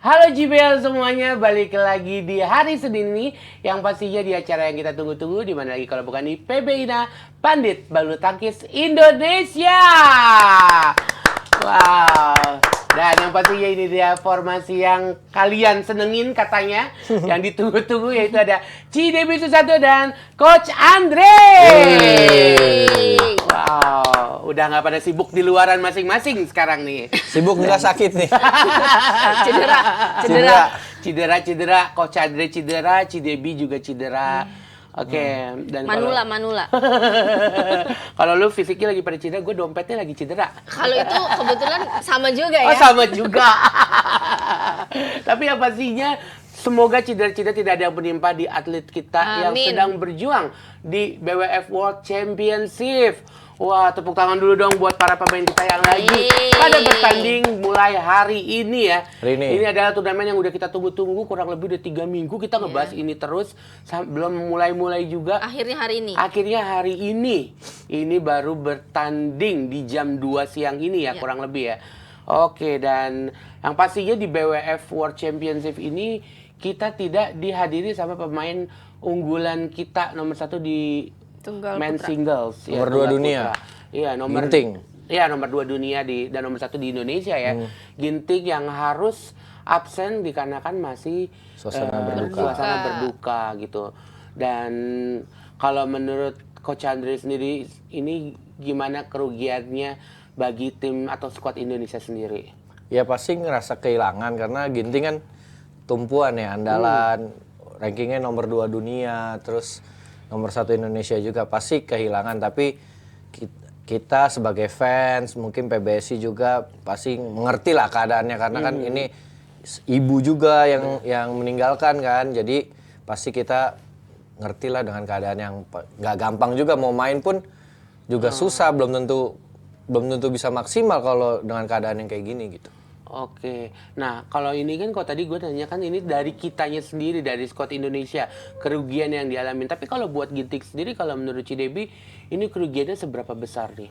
Halo JBL semuanya, balik lagi di hari Senin ini yang pastinya di acara yang kita tunggu-tunggu, di mana lagi kalau bukan di PBINA Pandit Bulu Tangkis Indonesia. Wow. Dan yang pastinya ini dia formasi yang kalian senengin katanya, yang ditunggu-tunggu, yaitu ada Cidebi Susanto dan Coach Andre. Wow, udah nggak pada sibuk di luaran masing-masing sekarang nih. Sibuk nggak sakit nih. Cedera. Coach Andre cedera, Cidebi juga cedera. Oke, dan Manula. kalau lu fisiknya lagi pada cedera, gue dompetnya lagi cedera. Kalau itu kebetulan sama juga ya. Oh, sama juga. Tapi yang pastinya semoga cedera-cedera tidak ada yang menimpa di atlet kita yang sedang berjuang di BWF World Championship. Wah, tepuk tangan dulu dong buat para pemain kita yang lagi pada bertanding mulai hari ini ya. Ini adalah turnamen yang udah kita tunggu-tunggu kurang lebih udah 3 minggu kita ngebahas ini terus. Belum mulai-mulai juga. Akhirnya hari ini. Ini baru bertanding di jam 2 siang ini ya, kurang lebih ya. Oke, dan yang pastinya di BWF World Championship ini kita tidak dihadiri sama pemain unggulan kita nomor 1 di Tunggal men putra. Singles ya, nomor 2 dunia. Iya, nomor Ginting. Iya, nomor 2 dunia dan nomor 1 di Indonesia ya. Ginting yang harus absen dikarenakan masih Suasana berduka gitu. Dan kalau menurut Coach Andre sendiri ini gimana kerugiannya bagi tim atau skuad Indonesia sendiri? Ya pasti ngerasa kehilangan karena Ginting kan tumpuan ya, andalan, rankingnya nomor 2 dunia, terus nomor 1 Indonesia juga, pasti kehilangan. Tapi kita sebagai fans, mungkin PBSI juga pasti mengerti lah keadaannya karena kan ini ibu juga yang meninggalkan kan, jadi pasti kita ngerti lah dengan keadaan yang nggak gampang juga, mau main pun juga susah, belum tentu bisa maksimal kalau dengan keadaan yang kayak gini gitu. Oke, nah kalau ini kan kalau tadi gue tanya kan ini dari kitanya sendiri, dari skuad Indonesia, kerugian yang dialamin. Tapi kalau buat Ginting sendiri, kalau menurut Cidebi, ini kerugiannya seberapa besar nih?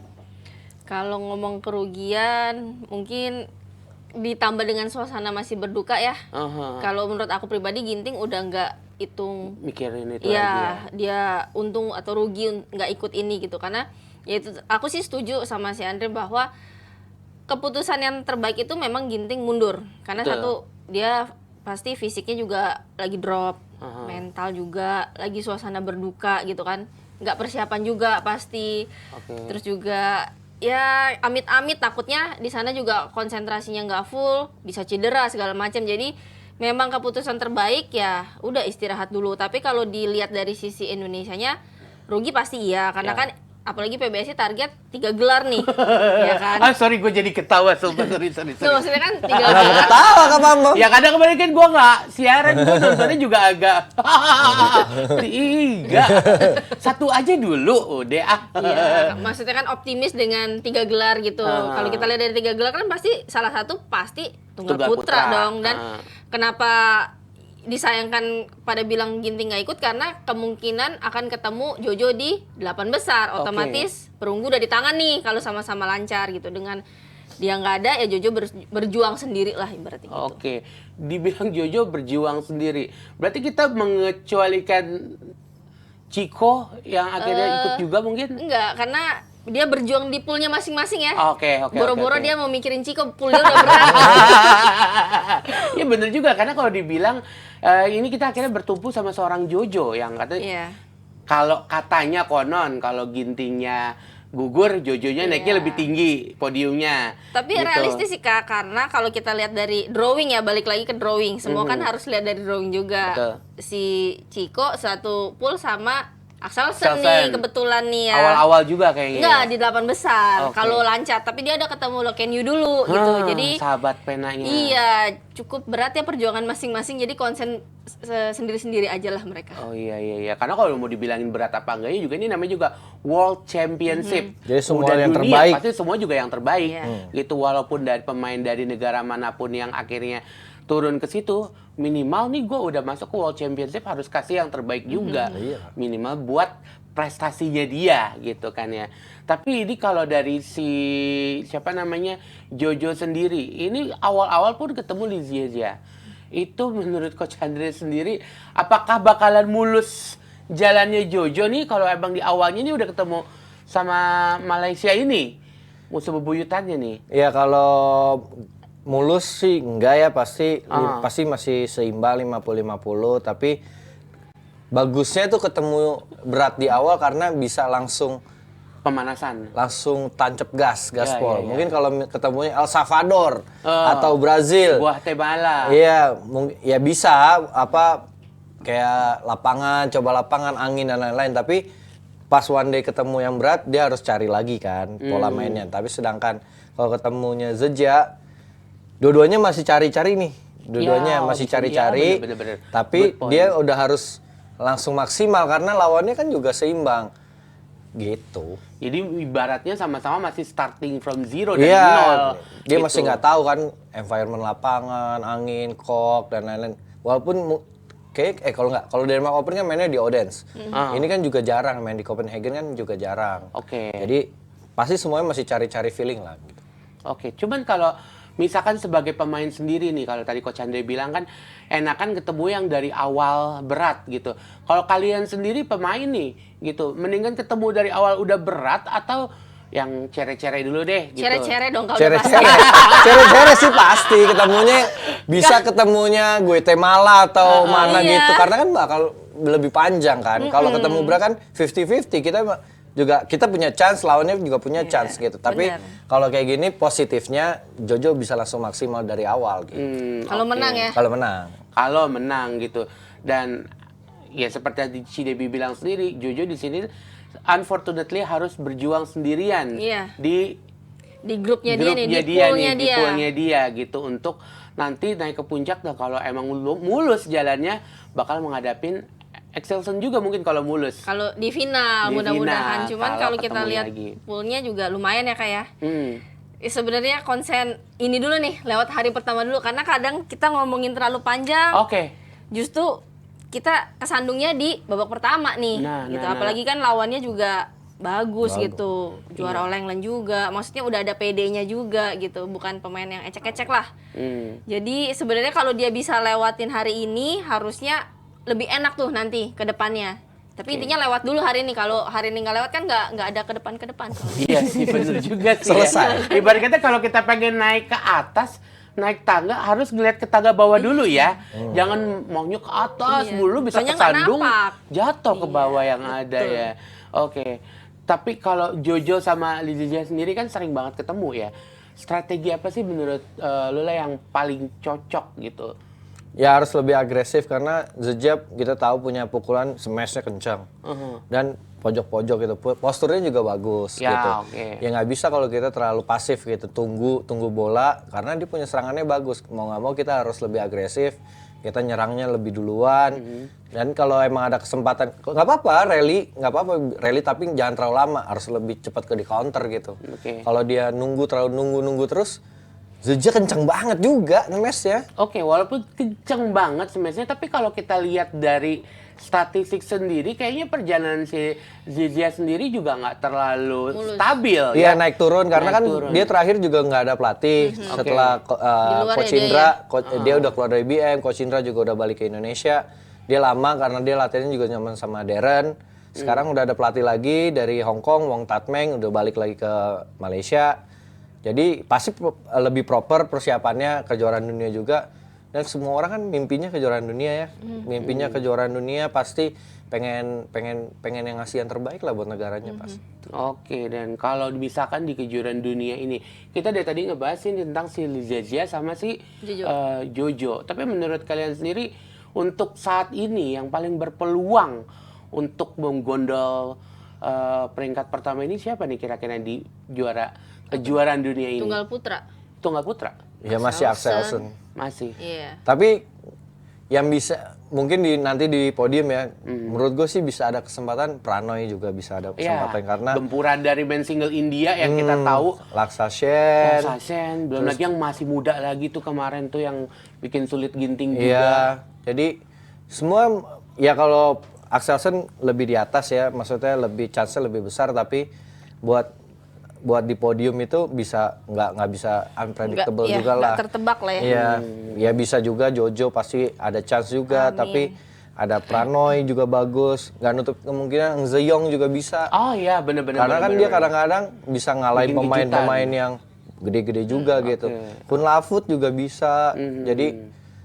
Kalau ngomong kerugian, mungkin ditambah dengan suasana masih berduka ya. Kalau menurut aku pribadi, Ginting udah nggak hitung mikirin itu lagi ya. Dia untung atau rugi nggak ikut ini gitu. Karena ya itu, aku sih setuju sama si Andre bahwa keputusan yang terbaik itu memang Ginting mundur. Karena satu, dia pasti fisiknya juga lagi drop, mental juga lagi suasana berduka gitu kan. Nggak persiapan juga pasti. Terus juga ya amit-amit takutnya di sana juga konsentrasinya nggak full, bisa cedera segala macam. Jadi memang keputusan terbaik ya udah istirahat dulu. Tapi kalau dilihat dari sisi Indonesianya, rugi pasti iya. Karena kan apalagi PBSI target 3 gelar nih, ya kan? Sorry, gue jadi ketawa, sorry. Tuh, maksudnya kan 3 gelar. Ketawa Kak Bambang. Ya kadang kemarin kan gue nggak siaran, gue nontonnya juga agak 3, 1 aja dulu udah Iya, maksudnya kan optimis dengan 3 gelar gitu. Kalau kita lihat dari 3 gelar kan pasti salah satu pasti Tunggal Putra dong. Dan kenapa disayangkan pada bilang Ginting nggak ikut, karena kemungkinan akan ketemu Jojo di 8 besar. Otomatis perunggu udah di tangan nih kalau sama-sama lancar gitu. Dengan dia nggak ada ya Jojo berjuang sendiri lah ibaratnya gitu. Oke, dibilang Jojo berjuang sendiri, berarti kita mengecualikan Chico yang akhirnya ikut juga mungkin? Enggak, karena dia berjuang di poolnya masing-masing ya. Oke. Boro-boro dia mau mikirin Chico, pool dia udah berat. Ya bener juga, karena kalau dibilang ini kita akhirnya bertumpu sama seorang Jojo yang katanya kalau katanya konon kalau Gintingnya gugur, Jojonya naiknya lebih tinggi podiumnya. Tapi gitu. realistis sih Kak, karena kalau kita lihat dari drawing ya, balik lagi ke drawing. Semua kan harus lihat dari drawing juga. Betul. Si Chico satu pool sama Axelsen nih kebetulan nih ya. Awal-awal juga kayaknya. Enggak, di 8 besar. Kalau lancar, tapi dia ada ketemu Lokenyu dulu gitu. Jadi sahabat penanya. iya, cukup berat ya perjuangan masing-masing. Jadi konsen sendiri-sendiri aja lah mereka. Oh iya. Karena kalau mau dibilangin berat apa enggaknya juga ini namanya juga World Championship. Jadi semua udah yang dunia, terbaik. pasti semua juga yang terbaik. Gitu, walaupun dari pemain dari negara manapun yang akhirnya turun ke situ, minimal nih gue udah masuk ke World Championship harus kasih yang terbaik juga. Minimal buat prestasinya dia gitu kan ya. Tapi ini kalau dari si siapa namanya Jojo sendiri, ini awal-awal pun ketemu Li Zia. Itu menurut Coach Andre sendiri, apakah bakalan mulus jalannya Jojo nih kalau emang di awalnya ini udah ketemu sama Malaysia ini, musuh bebuyutannya nih? Ya kalau mulus sih enggak ya, pasti masih seimbang 50-50, tapi bagusnya tuh ketemu berat di awal karena bisa langsung tancap gas pol. Mungkin kalau ketemunya El Salvador atau Brazil, Guatemala. Iya, ya bisa kayak coba lapangan, angin dan lain-lain, tapi pas one day ketemu yang berat dia harus cari lagi kan pola mainnya. Tapi sedangkan kalau ketemunya Zhejiang, dua-duanya masih cari-cari nih. Dua-duanya masih cari-cari. Bener. Tapi dia udah harus langsung maksimal karena lawannya kan juga seimbang. Gitu. Jadi ibaratnya sama-sama masih starting from zero dari nol. Dia gitu. masih nggak tahu kan environment lapangan, angin, kok dan lain-lain. Walaupun kalau Denmark Open kan mainnya di Odense. Ini kan juga jarang main di Copenhagen kan juga jarang. Oke. Jadi pasti semuanya masih cari-cari feeling lah. Gitu. Oke, cuman kalau misalkan sebagai pemain sendiri nih, kalau tadi Coach Andre bilang kan enakan ketemu yang dari awal berat gitu. Kalau kalian sendiri pemain nih gitu, mendingan ketemu dari awal udah berat atau yang cere-cere dulu deh gitu. Cere-cere dong kalau Cere-cere. Cere-cere sih pasti ketemunya Guatemala atau mana gitu. Karena kan bakal lebih panjang kan. Kalau ketemu berat kan 50-50, kita punya chance, lawannya juga punya chance gitu. Tapi kalau kayak gini positifnya Jojo bisa langsung maksimal dari awal gitu. Kalau menang ya. Kalau menang gitu. Dan ya seperti yang si Debbie bilang sendiri, Jojo di sini unfortunately harus berjuang sendirian di grupnya dia nih, di poolnya dia gitu untuk nanti naik ke puncak. Dan kalau emang mulus jalannya bakal menghadapin Excelsen juga mungkin kalau mulus. Kalau di final mudah-mudahan. Cuman kalau kita lihat poolnya juga lumayan ya Kak ya. Sebenarnya konsen ini dulu nih, lewat hari pertama dulu, karena kadang kita ngomongin terlalu panjang. Justru kita kesandungnya di babak pertama nih, gitu. Apalagi kan lawannya juga bagus gitu, juara All England juga. Maksudnya udah ada PD-nya juga gitu, bukan pemain yang ecek-ecek lah. Jadi sebenarnya kalau dia bisa lewatin hari ini, harusnya lebih enak tuh nanti ke depannya. Tapi intinya lewat dulu hari ini. Kalau hari ini nggak lewat kan nggak ada ke depan. Iya sih, bener juga sih. Selesai. Ya. Ibarat kata kalau kita pengen naik ke atas, naik tangga harus ngeliat ke tangga bawah dulu ya. Jangan maunya ke atas mulu, bisa kesandung, jatuh ke bawah yang ada ya. Oke. Tapi kalau Jojo sama Lizia sendiri kan sering banget ketemu ya. Strategi apa sih menurut Lula yang paling cocok gitu? Ya harus lebih agresif karena Zhejiang kita tahu punya pukulan smash-nya kencang. Dan pojok-pojok gitu. Posturnya juga bagus gitu. Ya nggak bisa kalau kita terlalu pasif gitu. Tunggu bola karena dia punya serangannya bagus. Mau nggak mau kita harus lebih agresif. Kita nyerangnya lebih duluan. Dan kalau emang ada kesempatan, nggak apa-apa rally tapi jangan terlalu lama. Harus lebih cepat di counter gitu. Kalau dia terlalu nunggu terus, Zhejiang kencang banget juga smash-nya. Walaupun kencang banget smash-nya, tapi kalau kita lihat dari statistik sendiri, kayaknya perjalanan si Zhejiang sendiri juga nggak terlalu stabil. Iya, naik turun karena dia terakhir juga nggak ada pelatih. Setelah Coach Indra, dia udah keluar dari BM, Coach Indra juga udah balik ke Indonesia. Dia lama karena dia latihannya juga nyaman sama Darren. Sekarang udah ada pelatih lagi dari Hong Kong, Wong Tat Meng, udah balik lagi ke Malaysia. Jadi pasti lebih proper persiapannya, kejuaraan dunia juga. Dan semua orang kan mimpinya kejuaraan dunia ya. Mimpinya kejuaraan dunia pasti pengen yang ngasih yang terbaik lah buat negaranya pasti. Dan kalau misalkan di kejuaraan dunia ini, kita dari tadi ngebahasin tentang si Zhejiang sama si Jojo. Tapi menurut kalian sendiri, untuk saat ini yang paling berpeluang untuk menggondol peringkat pertama ini siapa nih kira-kira di kejuaraan dunia ini? Tunggal putra. Ya masih Axelsen. Masih. Tapi yang bisa mungkin nanti di podium ya. Menurut gue sih bisa ada kesempatan Pranoy juga bisa ada kesempatan karena gempuran dari band single India yang kita tahu. Laksa Sen. Belum lagi yang masih muda lagi tuh kemarin tuh yang bikin sulit ginting juga. Iya. Jadi semua ya kalau Axelsen lebih di atas ya, maksudnya chance-nya lebih besar, tapi buat buat di podium itu bisa nggak bisa unpredictable Nggak- juga nggak lah. tertebak lah ya. Iya, ya bisa juga Jojo pasti ada chance juga, Amin. tapi ada Pranoy juga bagus, nggak nutup kemungkinan Zeyong juga bisa. Oh iya, bener-bener. Karena kan dia kadang-kadang bisa ngalahin Bikin pemain-pemain yang gede-gede juga gitu. Kun Lafut juga bisa, jadi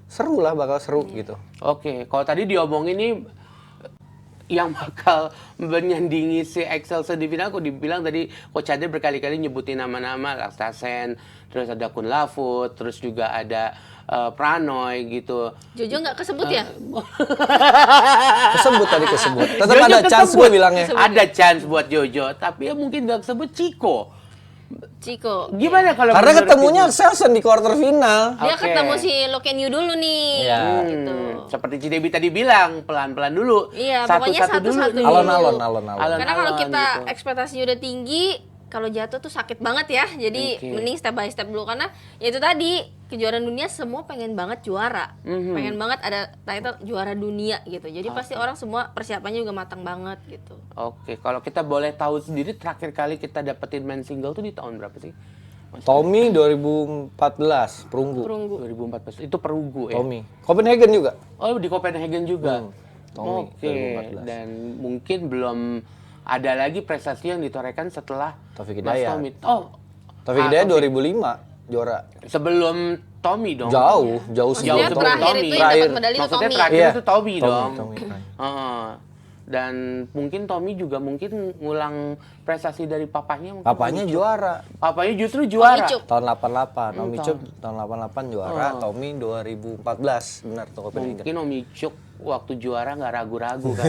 seru lah, bakal seru gitu. Oke, kalau tadi diomongin nih yang bakal menyandingi si Excelsen di final, aku dibilang tadi Coach Ade berkali-kali nyebutin nama-nama Laktasen, terus ada Kun Lafut, terus juga ada Pranoy gitu. Jojo nggak kesebut ya? Kesebut. Tetap Jojo ada chance kesebut. gue bilangnya. Ada chance buat Jojo, tapi ya mungkin gak kesebut Chico. Ciko. Gimana kalau Karena menurut ketemunya Ibu? Excelsen di quarter final. Dia Oke. ketemu si Lokenyu dulu nih. Iya. Gitu. Seperti Cidebi tadi bilang, pelan-pelan dulu. Iya, pokoknya satu-satu nih. dulu. Alon-alon. Karena kalau kita gitu. ekspektasinya udah tinggi, kalau jatuh tuh sakit banget ya. Jadi Oke. mending step by step dulu, karena ya itu tadi kejuaraan dunia semua pengen banget juara. Pengen banget ada title juara dunia gitu. Jadi pasti orang semua persiapannya juga matang banget gitu. Oke, kalau kita boleh tahu sendiri terakhir kali kita dapetin main single tuh di tahun berapa sih? Tommy 2014, perunggu. Perunggu. 2014. Itu perunggu ya? Tommy. Copenhagen juga. Oh, di Copenhagen juga. Tommy, Oke, 2014. dan mungkin belum ada lagi prestasi yang ditorehkan setelah Taufik Mas Hidayat. Tommy. Oh, Taufik Hidayat 2005 juara. sebelum Tommy dong. Jauh Jauh sebelum Maksudnya sebelum terakhir Tommy. itu yang dapat Terakhir. medali itu Maksudnya Tommy. terakhir Iya. itu Tommy dong. Tommy. Heeh. Dan mungkin Tommy juga mungkin ngulang prestasi dari papanya. mungkin Papanya Tommy Cuk. juara. Papanya justru juara. Cuk. Tahun 88, Tommy Cuk tahun 88 juara, Tommy 2014, benar tuh Copenhagen. Mungkin Om Icuk waktu juara nggak ragu-ragu kan.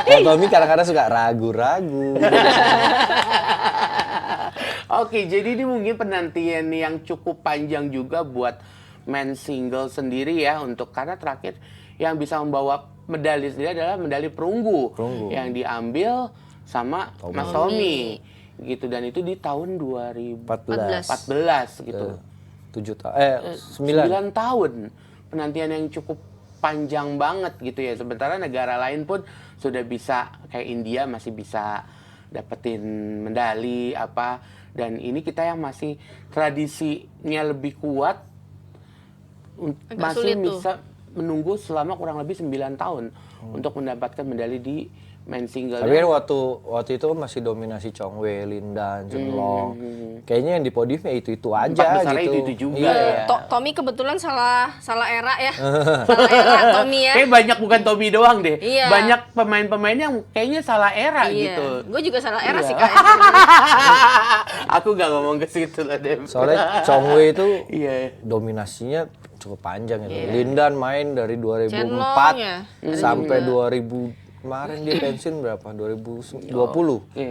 Kalau Tommy kadang-kadang suka ragu-ragu. Oke, jadi ini mungkin penantian yang cukup panjang juga buat men single sendiri ya, untuk karena terakhir yang bisa membawa medali sendiri adalah medali perunggu, yang diambil sama Mas Tommy gitu, dan itu di tahun 2014 gitu. 9 tahun penantian yang cukup panjang banget gitu ya. Sementara negara lain pun sudah bisa, kayak India masih bisa dapetin medali apa, dan ini kita yang masih tradisinya lebih kuat Agak masih sulit tuh. bisa menunggu selama kurang lebih 9 tahun untuk mendapatkan medali di main single. Tapi kan waktu itu masih dominasi Chong Wei, Lindan, Chun Long. Kayaknya yang di podium ya itu aja Empat besarnya gitu. itu juga Iya. ya. Tommy kebetulan salah era ya. Salah era Tommy ya. Kayak banyak bukan Tommy doang deh. Iya. Banyak pemain-pemain yang kayaknya salah era gitu. Gue juga salah era Iya. sih Kak. Aku gak ngomong ke situ lah, Dem. Soalnya Chong Wei itu Iya. dominasinya cukup panjang gitu. Iya. Lindan main dari 2004 Chen-Long ya. sampai 2000 kemarin dia pensiun berapa? 2020. Oke.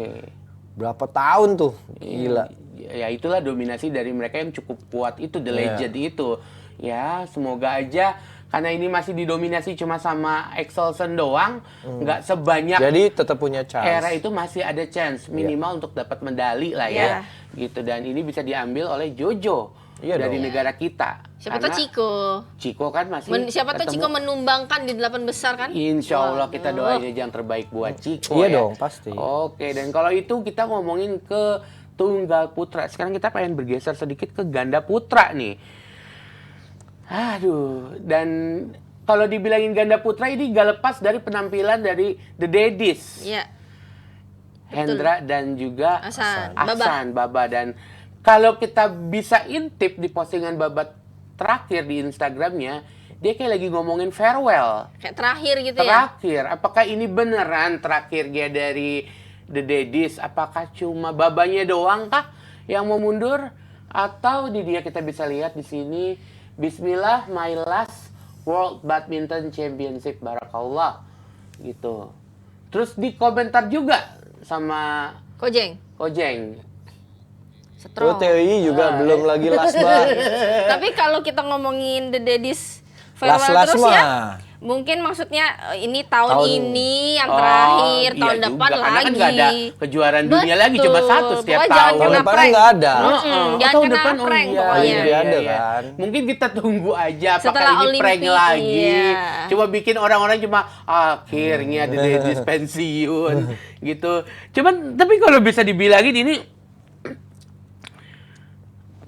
Berapa tahun tuh? Gila. Ya itulah dominasi dari mereka yang cukup kuat itu, the Iya. legend itu. Ya, semoga aja karena ini masih didominasi cuma sama Excelsen doang, nggak sebanyak Jadi tetap punya chance. era itu masih ada chance minimal untuk dapat medali lah ya. Iya. Gitu, dan ini bisa diambil oleh Jojo Iya dari dong. negara kita. Siapa tahu Karena Ciko. Ciko kan masih Siapa tahu ketemu. Ciko menumbangkan di 8 besar kan? Insya Allah kita Waduh. doain aja yang terbaik buat Ciko Iya ya. dong, pasti. Oke, dan kalau itu kita ngomongin ke tunggal putra. Sekarang kita pengen bergeser sedikit ke ganda putra nih. Aduh, dan kalau dibilangin ganda putra ini gak lepas dari penampilan dari The Daddies. Iya. Hendra dan juga Ahsan. Baba. Dan kalau kita bisa intip di postingan Baba terakhir di Instagramnya, dia kayak lagi ngomongin farewell. Kayak terakhir gitu ya. Terakhir, apakah ini beneran terakhir dia dari The Daddies? Apakah cuma babanya doang kah yang mau mundur? Atau di dia kita bisa lihat di sini, Bismillah, my last World Badminton Championship, barakallah, gitu. Terus di komentar juga sama Kojeng. Kojeng. Terus TWI juga belum lagi last bar. Tapi kalau kita ngomongin The Daddies farewell Last terus mah. ya, Mungkin maksudnya ini tahun Tahun- ini yang terakhir, iya tahun juga, depan karena lagi. kan nggak ada kejuaraan dunia lagi, cuma Betul. satu setiap Pokoknya jangan tahun. Tahun kena depan prank. nggak ada. Jangan tahun kena depan prank iya, pokoknya. iya, Olimpiade iya. kan. Mungkin kita tunggu aja apakah Setelah ini prank Olimpik, lagi. iya. Cuma bikin orang-orang cuma akhirnya Dedis pensiun gitu. Cuman tapi kalau bisa dibilangin ini,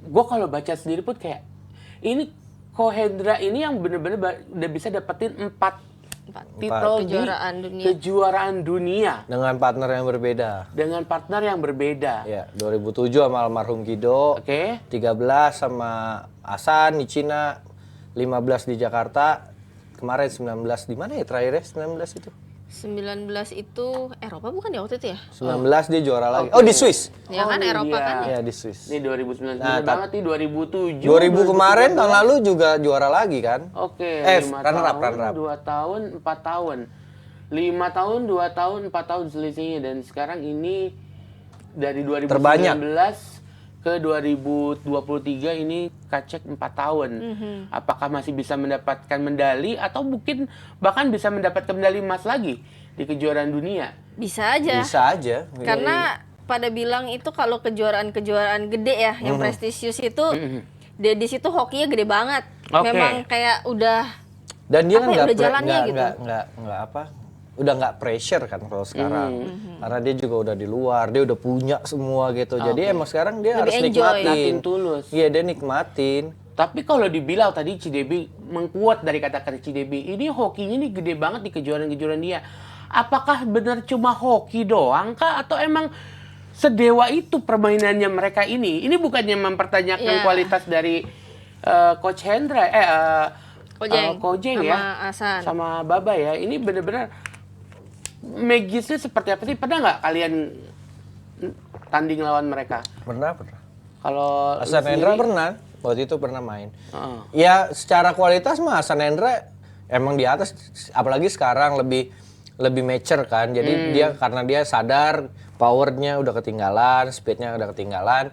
gue kalau baca sendiri pun kayak ini Ko Hendra ini yang bener-bener udah bisa dapetin 4 titel di Kejuaraan dunia. kejuaraan dunia Dengan partner yang berbeda. dengan partner yang berbeda. Ya, 2007 sama almarhum Kido. Oke. 13 sama Hasan di Cina, 15 di Jakarta. Kemarin 19 di mana ya terakhirnya 19 itu? 19 itu Eropa bukan ya waktu itu ya? 19 dia juara lagi. Oh, di Swiss. Ya kan ini Eropa dia. kan ya? Ya, di Swiss. Ini 2019 Nah, banget nih 2007. 2000 kemarin 2013. tahun lalu juga juara lagi kan? Oke, 5 runner up, tahun, runner up. 2 tahun, 4 tahun. 5 tahun, 2 tahun, 4 tahun selisihnya. Dan sekarang ini dari 2019 Terbanyak. ke 2023 ini Kacek 4 tahun. Apakah masih bisa mendapatkan medali atau mungkin bahkan bisa mendapatkan medali emas lagi di kejuaraan dunia? Bisa aja. Bisa aja. Karena pada bilang itu kalau kejuaraan-kejuaraan gede ya, yang prestisius itu, dia di situ hokinya gede banget. Oke. Memang kayak udah Dan dia apa kan ya, udah jalannya gitu. nggak apa, udah nggak pressure kan kalau sekarang, karena dia juga udah di luar, dia udah punya semua gitu, jadi emang sekarang dia Lebih harus enjoy. nikmatin, Natin tulus. iya dia nikmatin. Tapi kalau dibilang tadi Cidebi mengkuat dari kata-kata Cidebi, ini hokinya nih gede banget di kejuaraan-kejuaraan dia. Apakah benar cuma hoki doang kah atau emang sedewa itu permainannya mereka ini? Ini bukannya mempertanyakan Iya. kualitas dari Coach Hendra, Kojeng sama ya, Hasan. sama Baba ya. Ini benar-benar magisnya seperti apa sih? Pernah nggak kalian tanding lawan mereka? Pernah. Kalau lu Hasan sendiri? Hendra pernah, waktu itu pernah main. Heeh. Ya secara kualitas mah Hasan Hendra emang di atas, apalagi sekarang lebih mature kan. Jadi dia karena dia sadar powernya udah ketinggalan, speednya udah ketinggalan.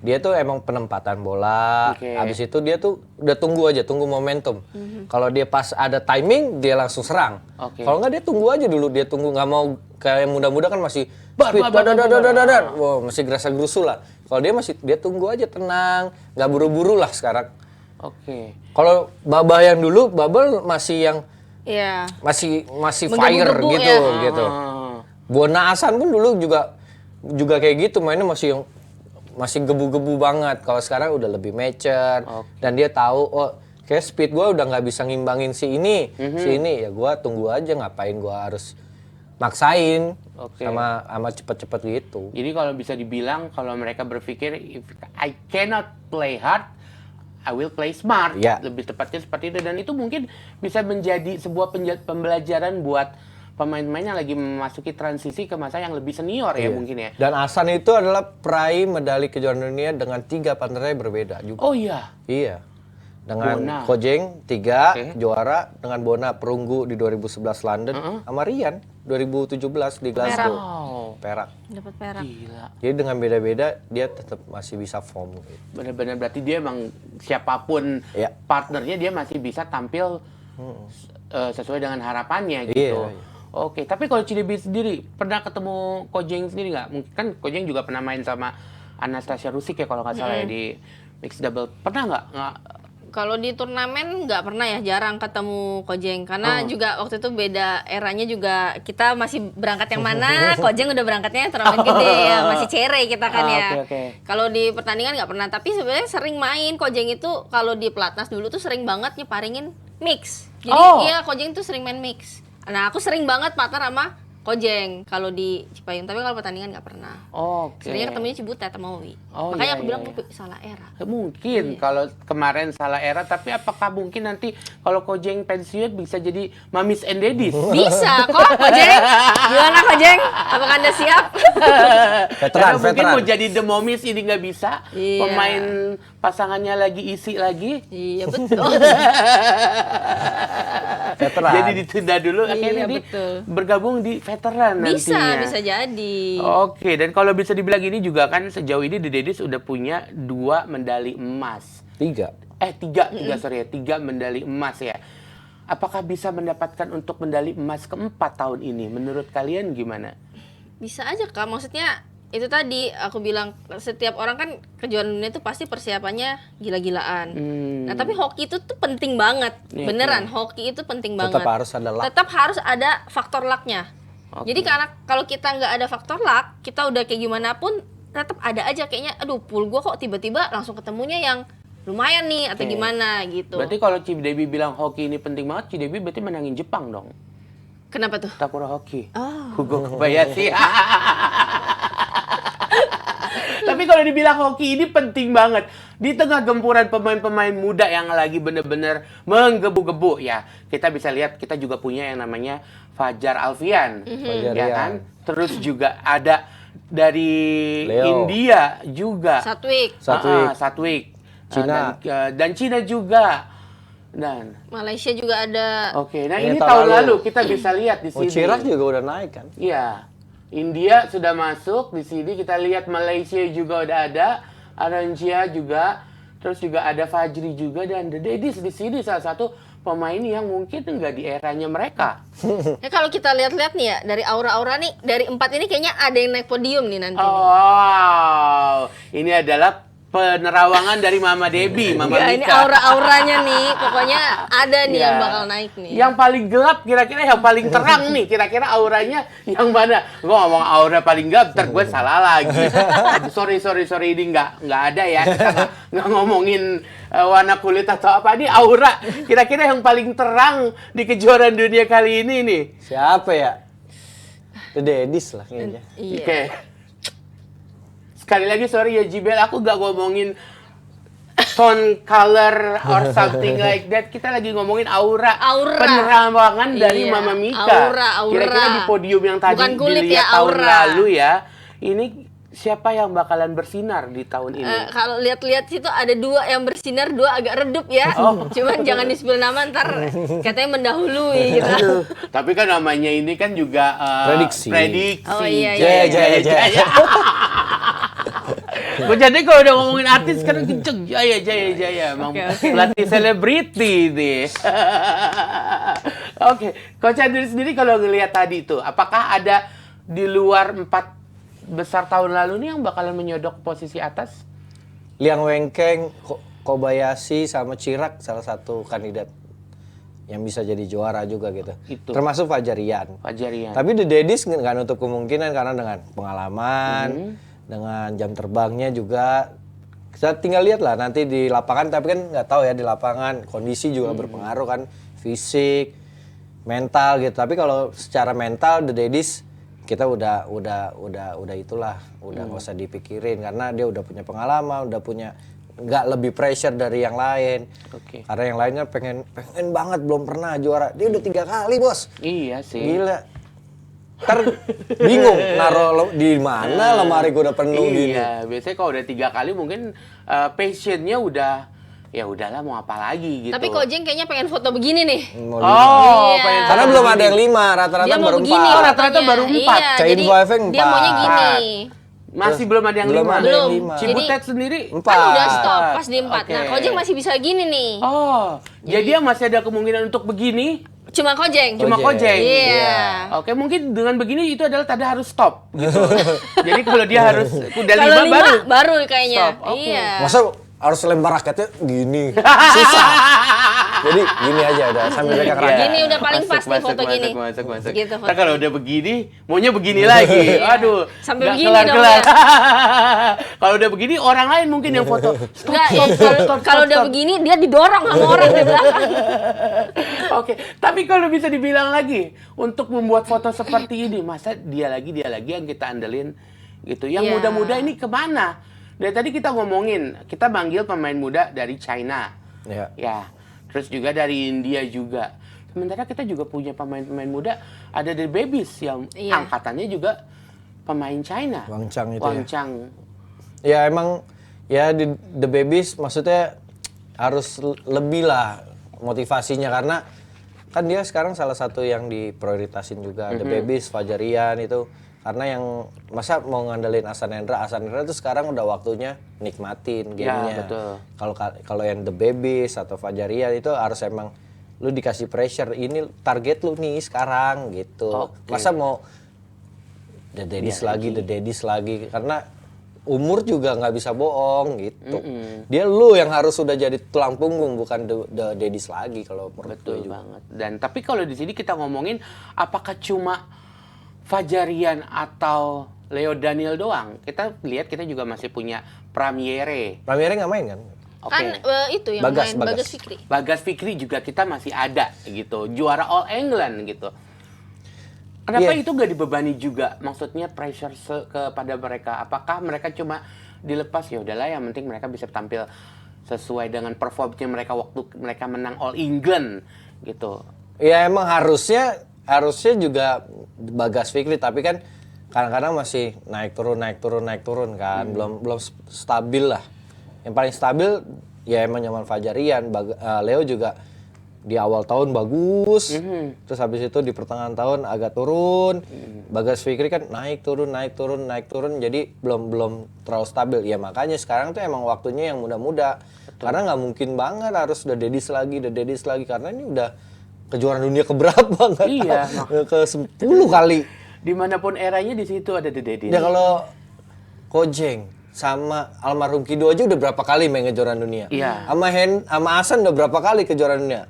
Dia tuh emang penempatan bola. Oke. Habis itu dia tuh udah tunggu momentum. Kalau dia pas ada timing dia langsung serang. Oke. Kalau nggak dia tunggu aja dulu, dia tunggu, nggak mau kayak yang muda-muda kan masih Bar, speed, bar, bar, bar, bar, bar. Wow, masih gerasa-gerusu lah. Kalau dia tunggu aja tenang, nggak buru-buru lah sekarang. Oke. Kalau Baba yang dulu, Baba masih yang Iya. masih fire Menggebu-gebu gitu ya. gitu. Ah. Bona Hasan pun dulu juga kayak gitu, mainnya masih gebu-gebu banget. Kalau sekarang udah lebih mature dan dia tahu kayak speed gua udah nggak bisa ngimbangin si ini, ya gua tunggu aja, ngapain gua harus maksain Oke. sama cepet-cepet gitu. Jadi kalau bisa dibilang kalau mereka berpikir if I cannot play hard, I will play smart. Iya. Lebih tepatnya seperti itu dan itu mungkin bisa menjadi sebuah pembelajaran buat pemain-pemain yang lagi memasuki transisi ke masa yang lebih senior ya Iya. mungkin ya. Dan Hasan itu adalah peraih medali kejuaraan dunia dengan 3 partnernya berbeda juga. Oh iya. Iya. Dengan Bona. Kojeng 3 Oke. juara, dengan Bona perunggu di 2011 London, sama Rian 2017 di Glasgow. Wow. Perak. Dapat perak. Gila. Jadi dengan beda-beda dia tetap masih bisa form gitu. Benar-benar berarti dia emang siapapun Iya. partnernya dia masih bisa tampil sesuai dengan harapannya gitu. Iya, iya. Oke, tapi kalau Cidebi sendiri pernah ketemu Kojeng sendiri nggak? Mungkin kan Kojeng juga pernah main sama Anastasia Rusik ya kalau nggak salah ya di mixed double. Pernah nggak? Kalau di turnamen nggak pernah ya, jarang ketemu Kojeng karena juga waktu itu beda eranya juga, kita masih berangkat yang mana, Kojeng udah berangkatnya turnamen gede ya, masih cere kita kan ya. Oke. Kalau di pertandingan nggak pernah, tapi sebenarnya sering main Kojeng itu. Kalau di pelatnas dulu tuh sering banget nyeparingin mix. Jadi iya Kojeng tuh sering main mix. Nah aku sering banget partner sama Kojeng kalau di Cipayung, tapi kalau pertandingan nggak pernah. Oke. Seringnya ketemunya Cibutet sama Owi. Oh, Makanya iya, aku bilang iya, "Kopi, salah era." Mungkin kalau kemarin salah era, tapi apakah mungkin nanti kalau Kojeng pensiun bisa jadi Mamis and Daddies? Bisa kok Kojeng. Gimana Kojeng? Apakah Anda siap? Karena mungkin veteran. mau jadi The Momis ini nggak bisa. Iya. Pemain pasangannya lagi isi lagi. Iya betul. Veteran. Jadi ditunda dulu, akhirnya Iya, dia betul. bergabung di veteran nantinya. Bisa jadi. Oke, dan kalau bisa dibilang ini juga kan sejauh ini The Daddies udah punya 2 medali emas. 3. Tiga, sorry ya, 3 medali emas ya. apakah bisa mendapatkan untuk medali emas keempat tahun ini? Menurut kalian gimana? Bisa aja Kak, maksudnya itu tadi aku bilang setiap orang kan kejuaraan dunia itu pasti persiapannya gila-gilaan. Nah tapi hoki itu tuh penting banget, beneran hoki itu penting banget. Tetap harus ada luck. Tetap harus ada faktor lucknya. Jadi karena kalau kita nggak ada faktor luck, kita udah kayak gimana pun tetap ada aja kayaknya, aduh pool gue kok tiba-tiba langsung ketemunya yang lumayan nih atau gimana gitu. Berarti kalau Cidebi bilang hoki ini penting banget, Cidebi berarti menangin Jepang dong. Kenapa tuh? Takura hoki. Oh. Hugo Kobayashi. Tapi kalau dibilang hoki ini penting banget di tengah gempuran pemain-pemain muda yang lagi bener-bener menggebu-gebu ya. Kita bisa lihat kita juga punya yang namanya Fajar Alfian, ya kan? Terus juga ada dari Leo. India juga. Satwik. Cina. Dan Cina juga. Dan Malaysia juga ada. Oke, nah ini tahun lalu kita bisa lihat di sini. Chirac juga udah naik kan? Iya. India sudah masuk di sini, kita lihat Malaysia juga udah ada, Aranjia juga, terus juga ada Fajri juga dan The Daddies di sini salah satu pemain yang mungkin nggak di eranya mereka. Ya kalau kita lihat-lihat nih ya dari aura-aura nih, dari 4 ini kayaknya ada yang naik podium nih nanti. Oh, ini adalah penerawangan dari Mama Debbie, Mama Mika. Ini aura-auranya nih, pokoknya ada nih yang bakal naik nih. Yang paling gelap kira-kira yang paling terang nih, kira-kira auranya yang mana? Gue ngomong aura paling gelap, ntar gue salah lagi. sorry ini nggak ada ya, kita nggak ngomongin warna kulit atau apa. Ini aura, kira-kira yang paling terang di kejuaraan dunia kali ini nih. Siapa ya? The Daddies lah kayaknya. Iya. Oke. Sekali lagi sorry ya Jibel, aku gak ngomongin tone color or something like that. Kita lagi ngomongin aura. Penerawangan dari Mama Mika. Aura. Kira-kira di podium yang tadi Bukan kulit dilihat ya, tahun aura. lalu ya. Ini siapa yang bakalan bersinar di tahun ini? Kalau lihat-lihat situ ada 2 yang bersinar, 2 agak redup ya. Cuman jangan di-spill nama ntar katanya mendahului gitu. Aduh, tapi kan namanya ini kan juga Prediksi. Oh iya. Jaya. Gue jadi kalau udah ngomongin artis kan kenceng Jaya. Emang pelatih selebriti nih. Oke, Coach Andri sendiri kalau ngelihat tadi itu, apakah ada di luar 4 besar tahun lalu nih yang bakalan menyodok posisi atas? Liang Wenqing, Kobayashi sama Chirac salah satu kandidat yang bisa jadi juara juga gitu. Termasuk Fajarian. Tapi The Daddies nggak nutup kemungkinan karena dengan pengalaman, dengan jam terbangnya juga. Kita tinggal lihat lah nanti di lapangan, tapi kan nggak tahu ya di lapangan kondisi juga berpengaruh kan, fisik, mental gitu. Tapi kalau secara mental The Daddies kita udah nggak usah dipikirin karena dia udah punya pengalaman, udah punya nggak lebih pressure dari yang lain. Karena yang lainnya pengen banget belum pernah juara. Dia udah 3 kali bos. Iya sih. Gila. Ntar bingung naruh di mana lemari gue udah penuh gini. Iya, biasanya kalau udah 3 kali mungkin passionnya udah ya udahlah mau apa lagi gitu. Tapi Kojeng kayaknya pengen foto begini nih. Pengen karena belum ada yang 5, rata-rata Dia mau baru begini 4. Rata-rata baru 4. Iya, Cain jadi Five-nya dia maunya 4. gini. Masih belum ada yang 5. Belum. Cibutet sendiri 4. Kan udah stop pas di 4. Nah, Kojeng masih bisa gini nih. Jadi yang masih ada kemungkinan untuk begini. Cuma Kojeng. Iya. Oke, mungkin dengan begini itu adalah tanda harus stop gitu. Jadi kalau dia harus udah 5 baru kayaknya. Stop. Iya. Masa harus lempar raketnya gini? Susah. Jadi gini aja udah sambil pegang raket. Gini udah paling pas nih foto gini. Masuk. Gitu, Ntar kalau udah begini, maunya begini lagi. Aduh. Sambil nggak begini dong kelar-kelar. ya. Kalau udah begini, orang lain mungkin yang foto. Kalau udah begini dia didorong sama orang di belakang. Oke, tapi kalau bisa dibilang lagi untuk membuat foto seperti ini, masa dia lagi yang kita andelin gitu. Yang muda-muda ini kemana? Dari tadi kita ngomongin, kita manggil pemain muda dari China, ya, terus juga dari India juga. Sementara kita juga punya pemain-pemain muda, ada The Babies yang angkatannya juga pemain China. Wang Chang itu Wang Chang. Ya emang ya di The Babies maksudnya harus lebih lah motivasinya karena kan dia sekarang salah satu yang diprioritasin juga. The Babies, Fajarian itu karena yang masa mau ngandelin Ahsan Hendra itu sekarang udah waktunya nikmatin gamenya. Ya, betul. Kalau yang The Babies atau Fajarian itu harus emang lu dikasih pressure, ini target lu nih sekarang gitu. Oke. Masa mau the daddies lagi karena umur juga nggak bisa bohong gitu. Dia lu yang harus sudah jadi tulang punggung, bukan the daddies lagi kalau menurut gue Betul juga. banget. Dan tapi kalau di sini kita ngomongin apakah cuma Fajarian atau Leo Daniel doang? Kita lihat kita juga masih punya Pramyere. Pramyere nggak main kan? Oke. Kan itu yang Bagas, main Bagas. Bagas Fikri. Bagas Fikri juga kita masih ada gitu, juara All England gitu. Kenapa Iya. itu gak dibebani juga? Maksudnya pressure kepada mereka. Apakah mereka cuma dilepas ya udahlah yang penting mereka bisa tampil sesuai dengan performnya mereka waktu mereka menang All England gitu. Ya emang harusnya juga Bagas Fikri, tapi kan kadang-kadang masih naik turun kan, belum stabil lah. Yang paling stabil ya emang zaman Fajarian. Leo juga di awal tahun bagus, terus habis itu di pertengahan tahun agak turun. Bagas Fikri kan naik turun, jadi belum terlalu stabil. Ya makanya sekarang tuh emang waktunya yang muda-muda. Karena nggak mungkin banget harus udah daddies lagi karena ini udah kejuaraan dunia keberapa nggak Iya, tahu. Ke 10 kali. Dimanapun eranya di situ ada The Daddy. Ya kalau Kojeng sama almarhum Kido aja udah berapa kali main kejuaraan dunia. Iya. Sama Hasan udah berapa kali kejuaraan dunia.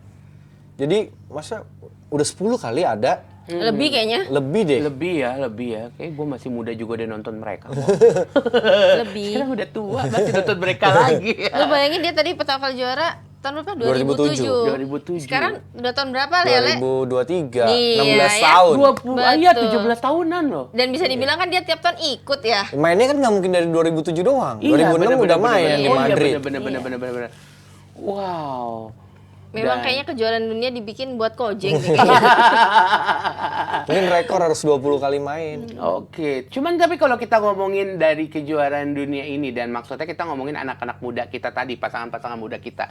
Jadi masa udah 10 kali ada? Lebih kayaknya. Lebih deh. Lebih ya. Kayak gue masih muda juga udah nonton mereka. Lebih. Sekarang udah tua masih nonton mereka lagi. Lu bayangin dia tadi pertama kali juara tahun berapa? 2007. 2007. Sekarang udah tahun berapa Lele? 2023, Iya, 16 ya. tahun. 20, iya Betul. 17 tahunan loh. Dan bisa dibilang kan dia tiap tahun ikut ya. Mainnya kan nggak mungkin dari 2007 doang. 2006 udah main di Madrid. Bener. Wow. Memang Dan- kayaknya kejuaraan dunia dibikin buat Kojeng nih. Mungkin rekor harus 20 kali main. Oke, cuman tapi kalau kita ngomongin dari kejuaraan dunia ini dan maksudnya kita ngomongin anak-anak muda kita tadi, pasangan-pasangan muda kita,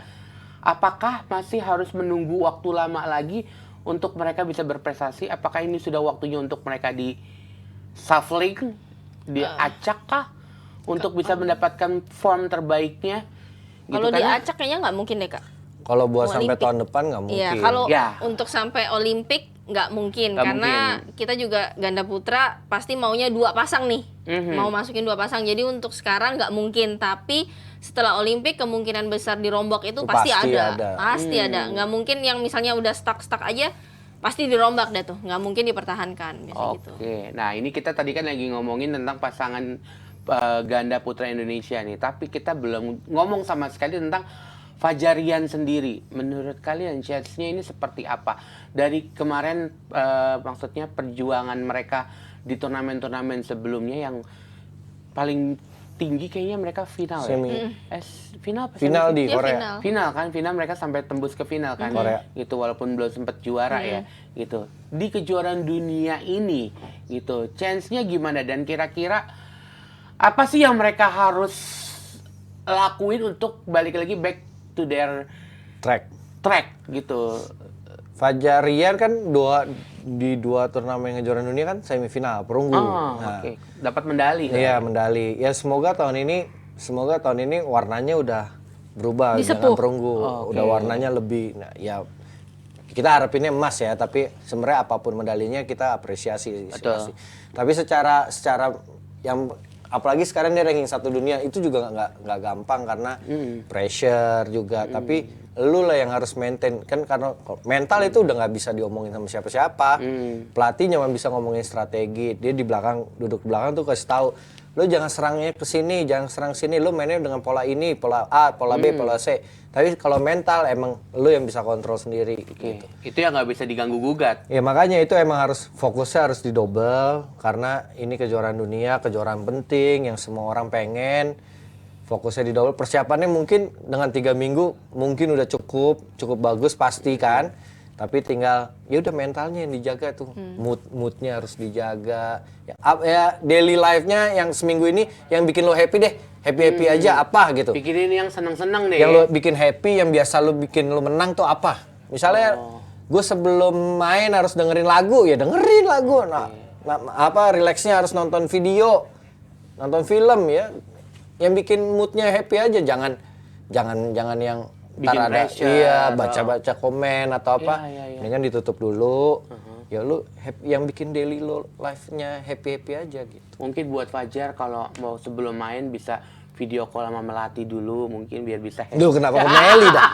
apakah masih harus menunggu waktu lama lagi untuk mereka bisa berprestasi? Apakah ini sudah waktunya untuk mereka di shuffling, diacak kah untuk bisa mendapatkan form terbaiknya? Gitu, Kalau karena- diacak kayaknya nggak mungkin deh Kak. Kalau buat Mau sampai Olimpik. tahun depan nggak mungkin. Iya, kalau Ya. untuk sampai Olimpik nggak mungkin Nggak karena kita juga ganda putra pasti maunya 2 pasang nih, mau masukin 2 pasang. Jadi untuk sekarang nggak mungkin, tapi setelah Olimpik kemungkinan besar dirombak itu pasti pasti ada, ada. pasti ada. Nggak mungkin yang misalnya udah stuck aja, pasti dirombak deh tuh, nggak mungkin dipertahankan biasanya gitu. Oke, nah ini kita tadi kan lagi ngomongin tentang pasangan ganda putra Indonesia nih, tapi kita belum ngomong sama sekali tentang Fajarian sendiri. Menurut kalian chance-nya ini seperti apa? Dari kemarin maksudnya perjuangan mereka di turnamen-turnamen sebelumnya yang paling tinggi kayaknya mereka final Semi. ya? Final apa Final semi? di Dia Korea. final. Final mereka sampai tembus ke final kan, Korea. gitu walaupun belum sempat juara ya, gitu. Di kejuaraan dunia ini, gitu, chance-nya gimana dan kira-kira apa sih yang mereka harus lakuin untuk balik lagi back to their track gitu? Fajarian kan di dua turnamen kejuaraan dunia kan semifinal perunggu. Oh, Nah, oke. Dapat medali. iya medali. Ya semoga tahun ini warnanya udah berubah, Disepuh. jangan perunggu. Oke. Udah warnanya lebih. Nah, ya kita harapinnya emas ya, tapi sebenarnya apapun medalinya kita apresiasi. Betul. Tapi secara yang apalagi sekarang dia ranking 1 dunia itu juga nggak gampang karena pressure juga. Tapi lu lah yang harus maintain kan, karena mental itu udah nggak bisa diomongin sama siapa-siapa. Pelatih cuma bisa ngomongin strategi. Dia di belakang, duduk belakang tuh kasih tahu, lu jangan serangnya ke sini, jangan serang sini, lu mainnya dengan pola ini, pola A, pola B, pola C. Tapi kalau mental emang lu yang bisa kontrol sendiri. Oke. Itu yang nggak bisa diganggu gugat. Ya makanya itu emang fokusnya harus didobel karena ini kejuaraan dunia, kejuaraan penting yang semua orang pengen. Fokusnya didobel. Persiapannya mungkin dengan 3 minggu mungkin udah cukup bagus pasti kan. Tapi tinggal ya udah mentalnya yang dijaga tuh. Moodnya harus dijaga. Ya daily life-nya yang seminggu ini yang bikin lo happy deh. Happy aja apa gitu. Pikirin yang senang-senang deh. Yang lo bikin happy, yang biasa lo bikin lo menang tuh apa? Misalnya gue sebelum main harus dengerin lagu, ya dengerin lagu. Nah, rileksnya harus nonton video, nonton film ya. Yang bikin moodnya happy aja, jangan yang Bikin ntar ada pressure. baca-baca komen atau apa. Iya. Ini kan ditutup dulu. Ya lu yang bikin daily lo life-nya happy-happy aja gitu. Mungkin buat Fajar kalau mau sebelum main bisa video call sama Melati dulu mungkin biar bisa happy. Duh, kenapa ke Meli dah?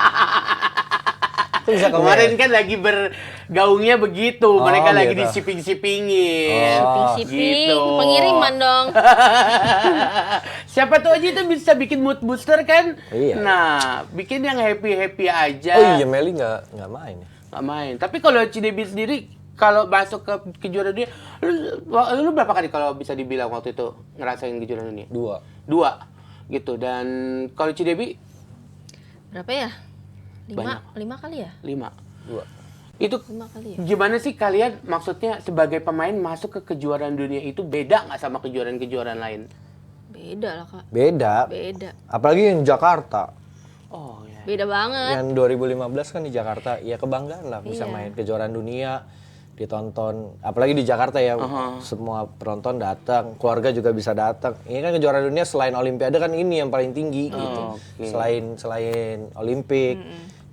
Kok bisa ke Kemarin Meli? kan lagi bergaungnya begitu, mereka lagi gitu. disiping-sipingin. Shipping, Gitu. pengiriman dong. Siapa tuh aja itu bisa bikin mood booster kan? Iya. Nah, bikin yang happy-happy aja. Oh iya, Meli nggak main ya? Nggak main. Tapi kalau Cidebi sendiri, kalau masuk ke kejuaraan dunia, lu berapa kali kalau bisa dibilang waktu itu ngerasain kejuaraan dunia? 2. 2 gitu. Dan kalau Cidebi Berapa ya? Banyak. 5 kali ya? 5. 2. Itu 5 kali ya? gimana sih kalian maksudnya sebagai pemain masuk ke kejuaraan dunia itu beda nggak sama kejuaraan-kejuaraan lain? Beda lah, Kak. Beda. Beda. Apalagi yang Jakarta. Oh ya. Beda banget. Yang 2015 kan di Jakarta, ya kebanggaan lah bisa Iya. main kejuaraan dunia, ditonton. Apalagi di Jakarta ya, semua penonton datang, keluarga juga bisa datang. Ini kan kejuaraan dunia selain Olimpiade kan ini yang paling tinggi gitu. oke. Selain Olimpik.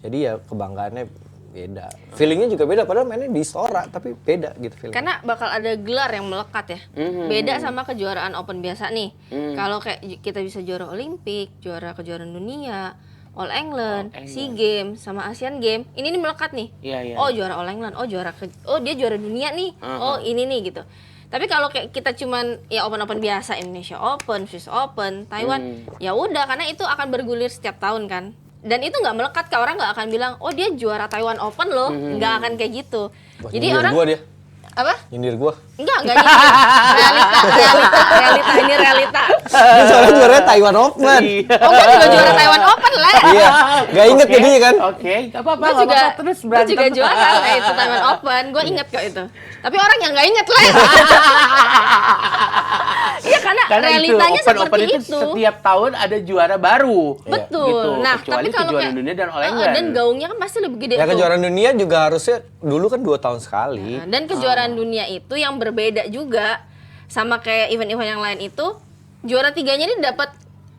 Jadi ya kebanggaannya beda. Feelingnya juga beda, padahal mainnya di Istora, tapi beda gitu feeling. Karena bakal ada gelar yang melekat ya. Beda sama kejuaraan open biasa nih. Kalau kayak kita bisa juara Olimpik, juara kejuaraan dunia, All England, SEA Games, sama Asian Games, ini nih melekat nih. Iya. Oh juara All England, oh dia juara dunia nih. Oh ini nih gitu. Tapi kalau kayak kita cuman ya open biasa, Indonesia Open, Swiss Open, Taiwan, ya udah karena itu akan bergulir setiap tahun kan. Dan itu nggak melekat, ke orang nggak akan bilang, oh dia juara Taiwan Open loh, nggak akan kayak gitu. Wah, Jadi nyindir orang gua dia. apa? Nyindir gua. Enggak nyindir. Realita, ini realita. Ini soalnya juaranya Taiwan Open. Oh kan juga juara Taiwan Open lah. Iya, nggak inget Oke, jadinya kan. Oke, nggak apa-apa, Gue nggak juga, apa-apa, terus gue berantem. juga juara lah itu Taiwan Open. Gue inget kok itu. Tapi orang yang nggak inget lah. Iya karena realitanya itu, Open seperti itu itu. setiap tahun ada juara baru. Betul. Gitu. Nah, Kecuali tapi kalau kejuaraan kayak dunia dan All England. dan gaungnya kan pasti lebih gede Ya tuh. kejuaraan dunia juga harusnya dulu kan 2 tahun sekali. Nah, dan kejuaraan dunia itu yang berbeda juga sama kayak event-event yang lain itu, juara 3-nya ini dapat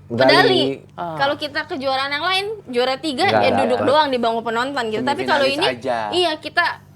medali. Kalau kita kejuaraan yang lain juara 3 Nggak ya duduk dapet. doang di bangku penonton gitu. Tapi kalau ini Semifinalis aja. iya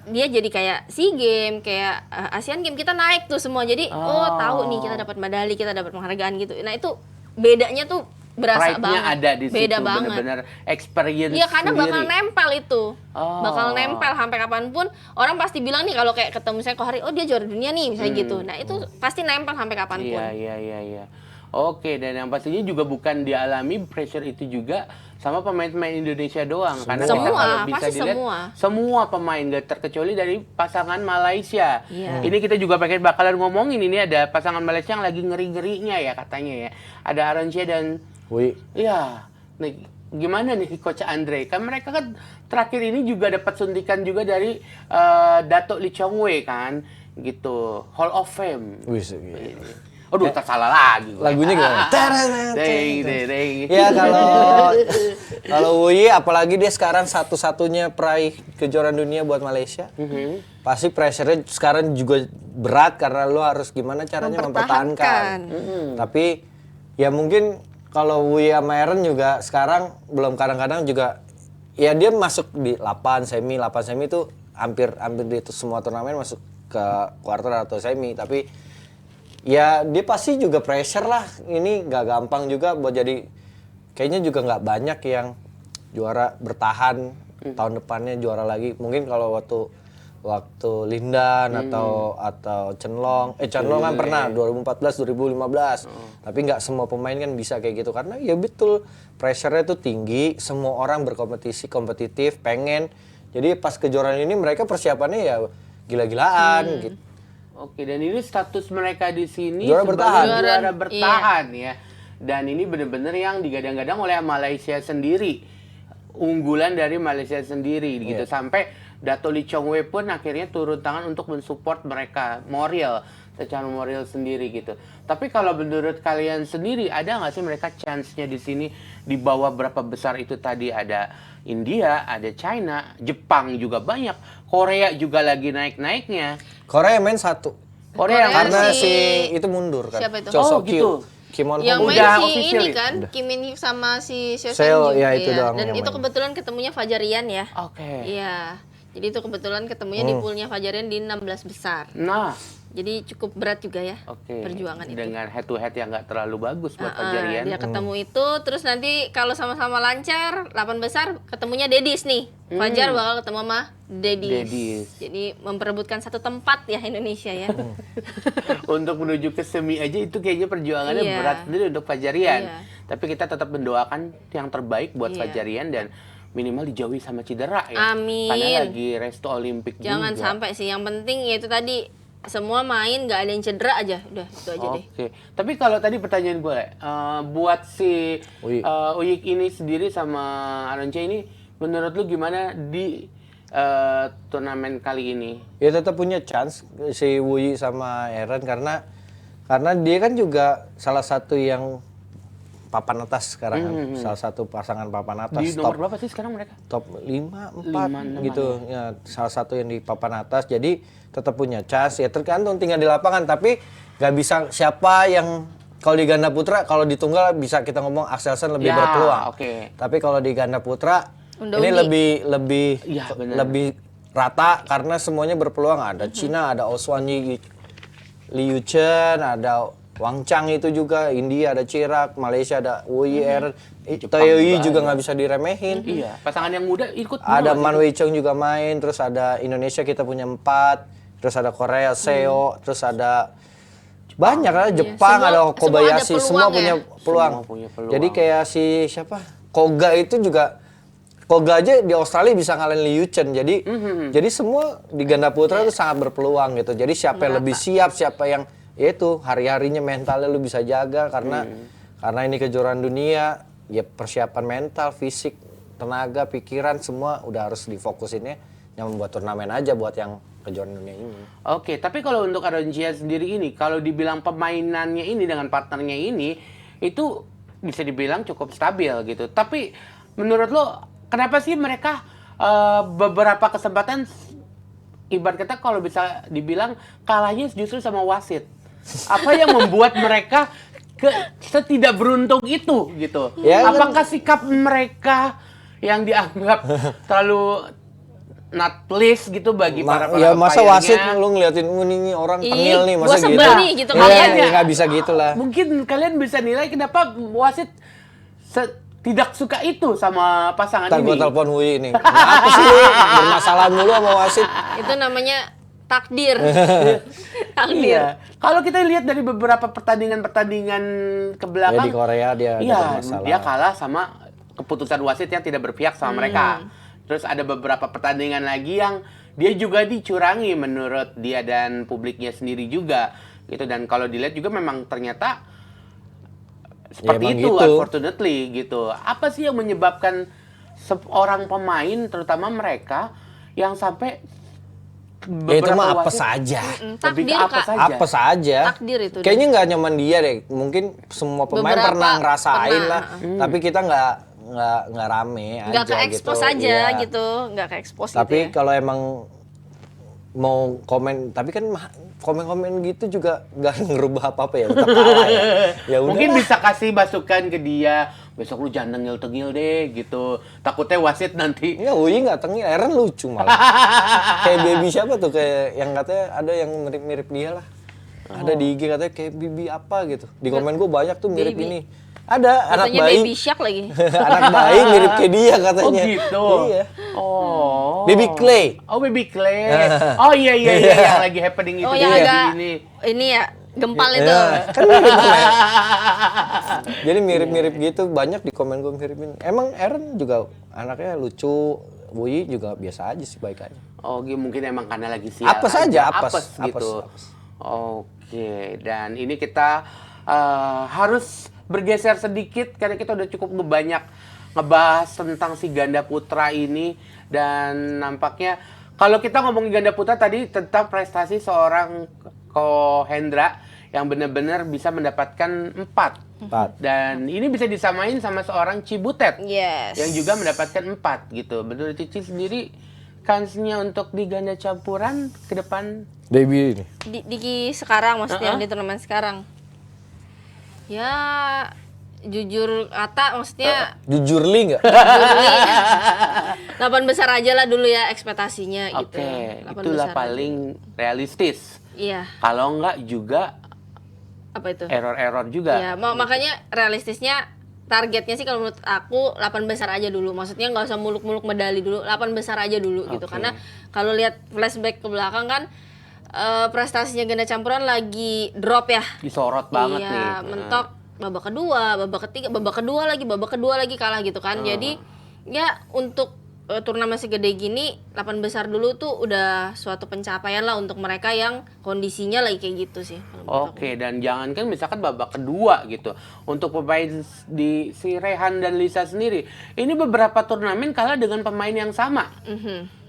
dia jadi kayak SEA Games, kayak Asian Games, kita naik tuh semua. Jadi tahu nih kita dapat medali, kita dapat penghargaan gitu. Nah, itu bedanya tuh berasa Pride-nya banget. ada di Beda situ, banget. benar-benar experience Iya karena sendiri. bakal nempel itu, Oh. bakal nempel sampai kapanpun. Orang pasti bilang nih kalau kayak ketemu saya Kohari, oh dia juara dunia nih misalnya gitu. Nah itu pasti nempel sampai kapanpun. Iya. Oke, dan yang pastinya juga bukan dialami pressure itu juga sama pemain-pemain Indonesia doang. Karena kita Semua, kalau bisa pasti dilihat, semua pemain gak terkecuali dari pasangan Malaysia. Iya. Ini kita juga bakalan ngomongin, ini ada pasangan Malaysia yang lagi ngeri-ngerinya ya katanya ya. Ada Aransyah dan Wih, iya, nih gimana nih Coach Andre? Kan mereka kan terakhir ini juga dapat suntikan juga dari Dato' Lee Chong Wei kan, gitu, Hall of Fame. wih. Aduh, tak salah lagi. Lagunya gimana? Deng. Ya kalau Wui, apalagi dia sekarang satu-satunya peraih kejuaraan dunia buat Malaysia. Pasti pressure-nya sekarang juga berat karena lo harus gimana caranya mempertahankan. Tapi ya mungkin kalau Wui sama Aaron juga sekarang belum, kadang-kadang juga ya dia masuk di 8 semi itu hampir di itu semua turnamen masuk ke quarter atau semi, tapi ya dia pasti juga pressure lah. Ini nggak gampang juga buat jadi, kayaknya juga nggak banyak yang juara bertahan tahun depannya juara lagi. Mungkin kalau waktu Lindan atau Chenlong kan pernah 2014 2015. Tapi nggak semua pemain kan bisa kayak gitu karena ya betul pressure-nya tuh tinggi, semua orang kompetitif, pengen. Jadi pas kejuaraan ini mereka persiapannya ya gila-gilaan gitu. Oke, dan ini status mereka di sini Juara sebagai bertahan. juara bertahan ya. Dan ini benar-benar yang digadang-gadang oleh Malaysia sendiri. Unggulan dari Malaysia sendiri gitu. Sampai Dato' Lee Chong Wei pun akhirnya turun tangan untuk mensupport mereka secara moral sendiri gitu. Tapi kalau menurut kalian sendiri ada nggak sih mereka chance-nya di sini di bawah berapa besar itu tadi? Ada India, ada China, Jepang juga banyak, Korea juga lagi naik-naiknya. Korea main 1. Korea Korea Karena si- itu mundur kan. Siapa itu? Cho Oh, Sok gitu. Kyu. Kim Won Yang Ho. main Udah si official ini ya? kan, Kim Min Hyuk sama si Seo Seo, Seung-ju. ya, itu doang Dan yang itu main. kebetulan ketemunya Fajar Rian ya. Oke. Iya. Jadi itu kebetulan ketemunya di poolnya Fajar Rian di 16 besar. Nah, Jadi cukup berat juga ya oke. perjuangan itu. Dengan head to head yang nggak terlalu bagus buat Heeh, Fajarian. dia ketemu itu, terus nanti kalau sama-sama lancar 8 besar ketemunya Dedis nih. Fajar bakal ketemu sama Dedis. Dedis. Jadi memperebutkan satu tempat ya Indonesia ya. Untuk menuju ke semi aja itu kayaknya perjuangannya Iya. berat sendiri untuk Fajarian. Iya. Tapi kita tetap mendoakan yang terbaik buat Iya. Fajarian dan minimal dijauhi sama cedera ya. Amin. Karena lagi resto Olimpik Jangan juga. sampai sih, yang penting ya itu tadi semua main nggak ada yang cedera aja, udah itu aja deh. Oke, tapi kalau tadi pertanyaan gue, buat si Uyik. Uyik ini sendiri sama Aronce ini, menurut lu gimana di turnamen kali ini? Ya tetap punya chance si Wuyi sama Eren karena dia kan juga salah satu yang papan atas sekarang kan. Salah satu pasangan papan atas Di nomor berapa sih sekarang mereka? top 5, 4 Lima, enam gitu. Ya, salah satu yang di papan atas. Jadi tetap punya chance. Ya tergantung tinggal di lapangan. Tapi nggak bisa siapa yang kalau di ganda putra, kalau di tunggal bisa kita ngomong Axelsen lebih Ya, berpeluang. oke. Tapi kalau di ganda putra Undogi. ini lebih Iya, benar. lebih rata karena semuanya berpeluang. Ada Cina, ada Oswan Liu Chen, ada Wang Chang itu juga, India ada Chirac, Malaysia ada Wei Eren, Taeyi juga nggak bisa diremehin. Iya, pasangan yang muda ikut Ada semua Man gitu. Wei Chong juga main, terus ada Indonesia kita punya 4, terus ada Korea Seo, terus ada banyak lah Jepang, Semua- ada semua Kobayashi, ada semua peluang punya ya? peluang. Semua punya peluang. Jadi kayak si siapa? Koga itu juga Koga aja di Australia bisa ngalahin Liu Chen. Jadi semua di ganda putra itu sangat berpeluang gitu. Jadi siapa yang lebih siap, siapa yang ya itu hari-harinya mentalnya lu bisa jaga karena ini kejuaraan dunia, ya persiapan mental, fisik, tenaga, pikiran semua udah harus difokusinnya yang membuat turnamen aja buat yang kejuaraan dunia ini. Oke, tapi kalau untuk Aroncia sendiri ini, kalau dibilang pemainannya ini dengan partnernya ini, itu bisa dibilang cukup stabil gitu. Tapi menurut lo, kenapa sih mereka beberapa kesempatan, ibarat kata kalau bisa dibilang kalahnya justru sama wasit? Apa yang membuat mereka setidak beruntung itu gitu? Ya, Apakah sikap mereka yang dianggap terlalu not pleased gitu bagi para Ya masa wasit umpire-nya? lu ngeliatin ini orang Ih, tengil nih gua masa sebel gitu. nih, gitu Iya, kalian. ya nggak bisa gitu lah. Mungkin kalian bisa nilai kenapa wasit tidak suka itu sama pasangan Ntar ini. gue telepon Wui nih. Apa sih lu bermasalah mulu sama wasit? Itu namanya takdir. Takdir. Iya. Kalau kita lihat dari beberapa pertandingan ke Ya belakang, di Korea dia ada iya, bermasalah. dia kalah sama keputusan wasit yang tidak berpihak sama mereka. Terus ada beberapa pertandingan lagi yang dia juga dicurangi menurut dia dan publiknya sendiri juga gitu. Dan kalau dilihat juga memang ternyata seperti emang itu, gitu. unfortunately gitu. Apa sih yang menyebabkan seorang pemain, terutama mereka, yang sampai Ya itu mah apa wasit saja. lebih ke Takdir, apa Kak. saja? Apa saja. Takdir itu Kayaknya nggak nyaman dia deh. Mungkin semua pemain Beberapa pernah ngerasain pernah. lah. Tapi kita nggak rame Nggak aja ke expose gitu. aja Iya. gitu, nggak ke expose Tapi gitu ya. kalau emang mau komen, tapi kan komen-komen gitu juga nggak ngerubah apa-apa ya, tetap kalah ya. Ya Mungkin udahlah. bisa kasih masukan ke dia, besok lu jangan tengil-tengil deh gitu. Takutnya wasit nanti. Enggak, Uyi nggak tengil, Eren lucu malah. Kayak baby siapa tuh, kayak yang katanya ada yang mirip-mirip dia lah. Ada di IG katanya kayak Bibi apa gitu. Di komen gue banyak tuh mirip Baby. ini. Ada anak Katanya bayi. baby shark lagi. Anak bayi mirip kayak dia katanya. Oh gitu. Iya. Oh. Baby Clay. Oh baby Clay. Oh iya yang lagi happening itu Oh yang dia agak di ini ya gempal itu. Ya, kan mirip Clay. Jadi mirip-mirip gitu, banyak di komen gue miripin. Emang Eren juga anaknya lucu, Wuyi juga biasa aja sih, baik aja. Oh, mungkin emang karena lagi sial. Apes aja, apes, apes gitu. apes. Oke, dan ini kita harus bergeser sedikit karena kita udah cukup banyak ngebahas tentang si ganda putra ini dan nampaknya kalau kita ngomongin ganda putra tadi tentang prestasi seorang Ko Hendra yang benar-benar bisa mendapatkan 4. 4. Dan ini bisa disamain sama seorang Cibutet Yes. yang juga mendapatkan 4 gitu. Menurut Cici sendiri kansnya untuk di ganda campuran ke depan Debbie ini. Di sekarang maksudnya di turnamen sekarang. Ya jujur kata maksudnya Jujur li nggak? 8 besar aja lah dulu ya ekspektasinya gitu. Oke, 8 itulah besar paling realistis. Iya. Kalau enggak juga Apa itu? error-error juga. Ya, makanya realistisnya targetnya sih kalau menurut aku 8 besar aja dulu. Maksudnya nggak usah muluk-muluk medali dulu, 8 besar aja dulu gitu. Oke. Karena kalau lihat flashback ke belakang kan prestasinya ganda campuran lagi drop ya. Disorot banget nih. Iya, mentok babak kedua, babak ketiga, babak kedua lagi kalah gitu kan. Jadi ya untuk turnamen segede gini 8 besar dulu tuh udah suatu pencapaian lah untuk mereka yang kondisinya lagi kayak gitu sih. kalau menurut aku. Oke, dan jangankan misalkan babak kedua gitu. Untuk pemain di si Rehan dan Lisa sendiri, ini beberapa turnamen kalah dengan pemain yang sama.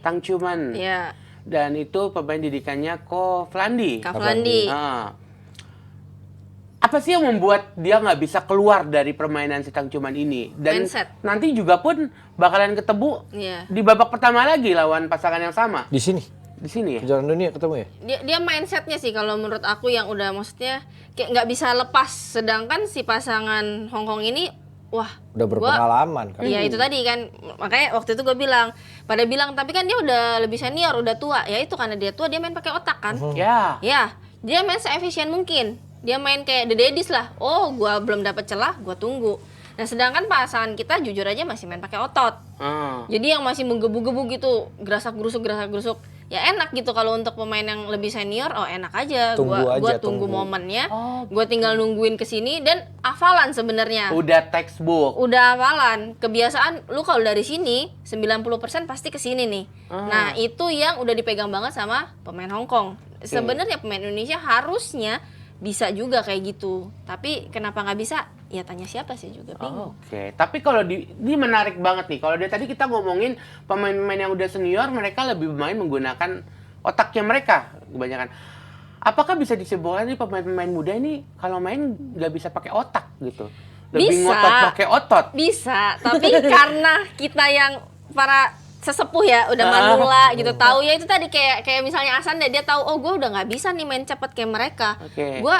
Tang Cuman. Iya, Dan itu pemain didikannya Ko Flandi. Kak Flandi. Nah, apa sih yang membuat dia nggak bisa keluar dari permainan si Tang Cuman ini? Dan Mindset. nanti juga pun bakalan ketemu Iya. di babak pertama lagi lawan pasangan yang sama. Di sini Di sini ya? kejuaraan dunia ketemu ya? Dia mindsetnya sih kalau menurut aku yang udah maksudnya kayak nggak bisa lepas. Sedangkan si pasangan Hongkong ini, wah, Udah berpengalaman kan? Iya itu tadi kan, makanya waktu itu gue bilang, pada bilang tapi kan dia udah lebih senior, udah tua. Ya itu karena dia tua dia main pakai otak kan. Ya. Ya, dia main seefisien mungkin. Dia main kayak The Daddies lah. Oh, gua belum dapat celah, gua tunggu. Nah, sedangkan pasangan kita jujur aja masih main pakai otot. Jadi yang masih menggebu-gebu gitu, gerasak-gerusuk. Ya enak gitu kalau untuk pemain yang lebih senior, oh enak aja. Gua tunggu momennya. Gua tinggal nungguin kesini dan hafalan sebenarnya. Udah textbook. Udah hafalan. Kebiasaan lu kalau dari sini 90% pasti ke sini nih. Nah, itu yang udah dipegang banget sama pemain Hongkong. Sebenarnya pemain Indonesia harusnya bisa juga kayak gitu. Tapi kenapa nggak bisa? Ya tanya siapa sih juga bingung. Oke, tapi kalau ini menarik banget nih. Kalau dari tadi kita ngomongin pemain-pemain yang udah senior, mereka lebih bermain menggunakan otaknya mereka kebanyakan. Apakah bisa disimpulkan nih pemain-pemain muda ini kalau main nggak bisa pakai otak gitu? Lebih Bisa. ngotot pakai otot. Bisa, tapi karena kita yang para sesepuh ya udah manula gitu tahu ya itu tadi kayak misalnya Asan deh, dia tahu oh gue udah nggak bisa nih main cepet kayak mereka. Oke. Gue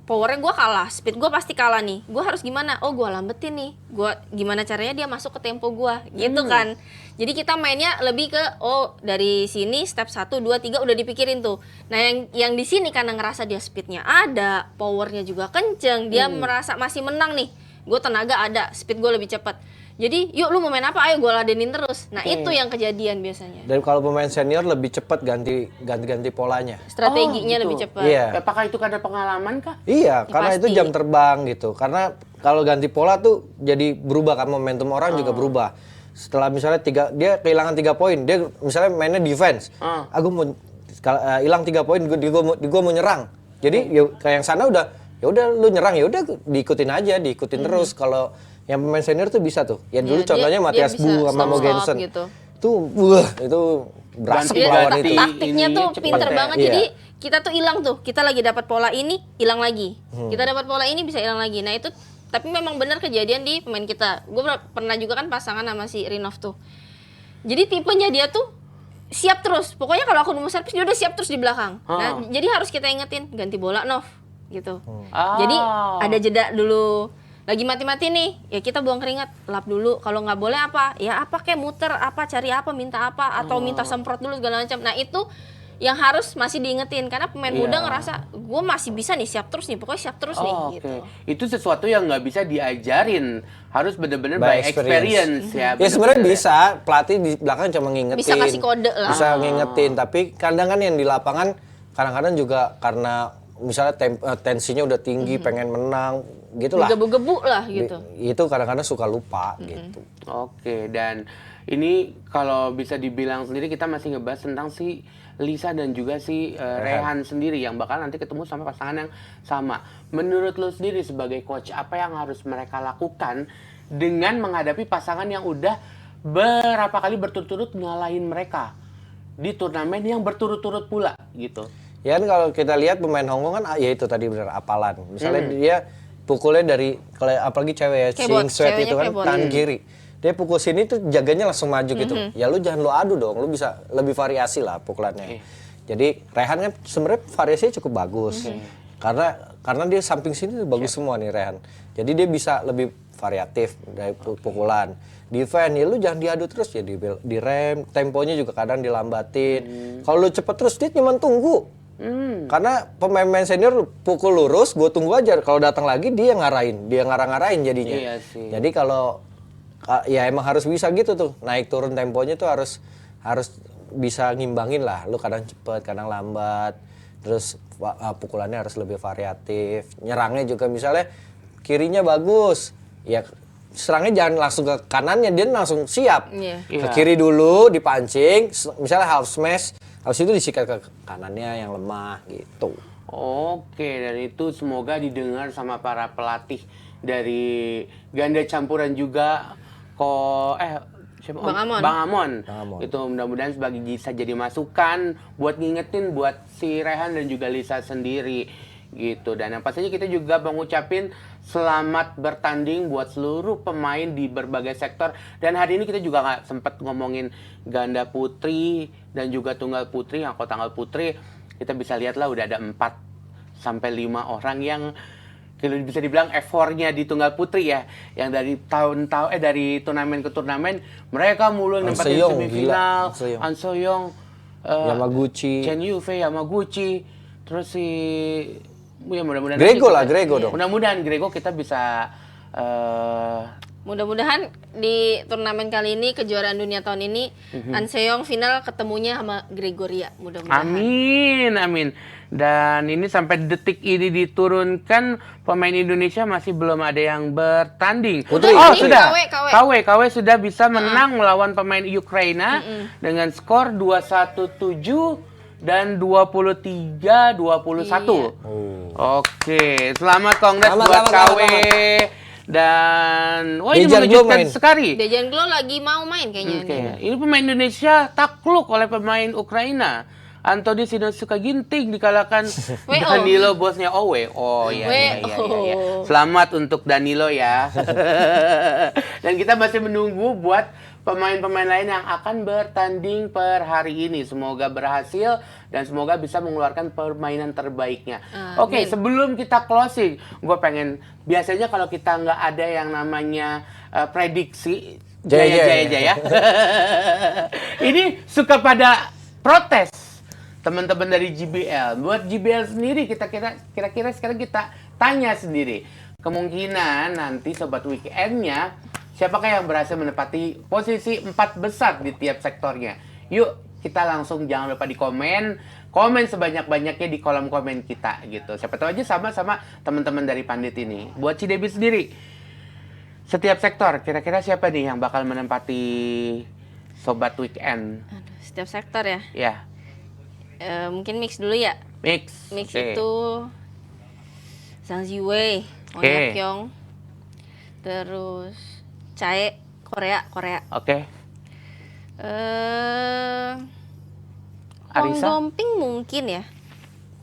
powernya gue kalah, speed gue pasti kalah nih. Gue harus gimana? Oh gue lambetin nih. Gue gimana caranya dia masuk ke tempo gue gitu kan. Jadi kita mainnya lebih ke oh dari sini step 1 2 3 udah dipikirin tuh. Nah yang di sini karena ngerasa dia speednya ada, powernya juga kenceng, dia merasa masih menang nih. Gue tenaga ada, speed gue lebih cepat. Jadi yuk lu mau main apa? Ayo gue ladenin terus. Nah itu yang kejadian biasanya. Dan kalau pemain senior lebih cepat ganti polanya. Strateginya gitu. lebih cepat. Iya. Apakah itu karena pengalaman kah? Iya, karena pasti. itu jam terbang gitu. Karena kalau ganti pola tuh jadi berubah kan, momentum orang juga berubah. Setelah misalnya dia kehilangan 3 poin, dia misalnya mainnya defense. Aku mau hilang 3 poin, gua mau nyerang. Jadi ya, kayak yang sana udah ya udah lu nyerang ya udah diikutin terus. Kalau yang pemain senior tuh bisa tuh. Ya dulu Iya, contohnya dia Matthias bisa Bu sama Mo stop-stop Gensen. gitu. Itu itu berasap Ganti- lawan ganti. itu. Taktiknya tuh ininya pinter cepet ya. banget. Iya. Jadi kita tuh hilang tuh. Kita lagi dapat pola ini, hilang lagi. Kita dapat pola ini bisa hilang lagi. Nah itu tapi memang benar kejadian di pemain kita. Gue pernah juga kan pasangan sama si Rinov tuh. Jadi tipenya dia tuh siap terus. Pokoknya kalau aku nemu servis dia udah siap terus di belakang. Nah jadi harus kita ingetin ganti bola Nov gitu. Jadi ada jeda dulu. Lagi mati-mati nih, ya kita buang keringat, lap dulu. Kalau nggak boleh apa? Ya apa kayak muter, apa cari apa, minta apa, atau minta semprot dulu segala macam. Nah itu yang harus masih diingetin karena pemain muda ngerasa gue masih bisa nih siap terus nih, pokoknya siap terus nih. Oke. Gitu. Itu sesuatu yang nggak bisa diajarin, harus benar-benar by experience ya. Ya sebenarnya bisa, pelatih di belakang cuma ngingetin. Bisa kasih kode lah. Bisa ngingetin, tapi kadang kan yang di lapangan kadang-kadang juga karena misalnya tensinya udah tinggi, pengen menang, gitulah. Gebu-gebu lah gitu. Itu kadang-kadang suka lupa gitu. Oke, dan ini kalau bisa dibilang sendiri kita masih ngebahas tentang si Lisa dan juga si Rehan sendiri yang bakal nanti ketemu sama pasangan yang sama. Menurut lo sendiri sebagai coach, apa yang harus mereka lakukan dengan menghadapi pasangan yang udah berapa kali berturut-turut ngalahin mereka di turnamen yang berturut-turut pula gitu? Ya kan kalau kita lihat pemain Hongkong kan ya itu tadi benar apalan. Misalnya dia pukulnya dari apalagi cewek ya, Kebot, Sing Sweat itu kan kebot. tangan kiri. Dia pukul sini tuh jaganya langsung maju gitu. Ya lu jangan lu adu dong, lu bisa lebih variasi lah pukulannya. Jadi Rehan kan sebenarnya variasinya cukup bagus. Karena karena dia samping sini bagus semua nih Rehan. Jadi dia bisa lebih variatif dari pukulan. Defense ya lu jangan diadu terus ya, di rem, temponya juga kadang dilambatin. Kalau lu cepet terus dia cuma tunggu. Karena pemain-pemain senior pukul lurus, gue tunggu aja. Kalau datang lagi dia ngarahin, dia ngarang-ngarahin jadinya. Iya sih. Jadi kalau ya emang harus bisa gitu tuh, naik turun temponya tuh harus bisa ngimbangin lah. Lu kadang cepet, kadang lambat. Terus pukulannya harus lebih variatif. Nyerangnya juga misalnya kirinya bagus, ya serangnya jangan langsung ke kanannya, dia langsung siap. Ke kiri dulu dipancing, misalnya half smash, habis itu disikat ke kanannya yang lemah gitu. Oke, dan itu semoga didengar sama para pelatih dari ganda campuran juga. Siapa? Bang Amon. Itu mudah-mudahan bisa jadi masukan buat ngingetin buat si Rehan dan juga Lisa sendiri gitu. Dan yang pastinya kita juga mengucapin selamat bertanding buat seluruh pemain di berbagai sektor. Dan hari ini kita juga nggak sempat ngomongin ganda putri dan juga tunggal putri. Yang kalau tunggal putri kita bisa lihat lah udah ada 4 sampai 5 orang yang bisa dibilang effortnya di tunggal putri ya, yang dari dari turnamen ke turnamen mereka mulu yang nempatin semifinal. An Soyong, Yamaguchi, Chen Yufei, Yamaguchi, terus si ya mudah-mudahan Grego dong. Mudah-mudahan Grego kita bisa mudah-mudahan di turnamen kali ini, kejuaraan dunia tahun ini, An Seong final ketemunya sama Gregoria, mudah-mudahan. Amin. Dan ini sampai detik ini diturunkan pemain Indonesia masih belum ada yang bertanding. Putri. Sudah. KW sudah bisa menang melawan pemain Ukraina dengan skor 2-1-7 dan 23-21. Oke, selamat kongres buat KW. Dan ini mengejutkan sekali. Dejan Glo lagi mau main kayaknya. Ini pemain Indonesia takluk oleh pemain Ukraina. Antoni Sinisuka Ginting dikalahkan Danilo, bosnya Owe. Iya. Selamat untuk Danilo ya. Dan kita masih menunggu buat pemain-pemain lain yang akan bertanding per hari ini. Semoga berhasil dan semoga bisa mengeluarkan permainan terbaiknya. Oke, sebelum kita closing, gue pengen, biasanya kalau kita nggak ada yang namanya prediksi Jaya. Ini suka pada protes teman-teman dari JBL. Buat JBL sendiri, kira-kira sekarang kita tanya sendiri. Kemungkinan nanti Sobat Weekend-nya, siapakah yang berhasil menempati posisi 4 besar di tiap sektornya? Yuk, kita langsung jangan lupa di komen sebanyak-banyaknya di kolom komen kita gitu. Siapa tahu aja sama-sama teman-teman dari Pandit ini. Buat Cidebi sendiri, setiap sektor, kira-kira siapa nih yang bakal menempati Sobat Weekend? Setiap sektor ya? Ya. Mungkin mix dulu ya. Mix itu Zhang Ziwei, Wang Yakyong, terus Chae, Korea. Oke. Hong Domping mungkin ya.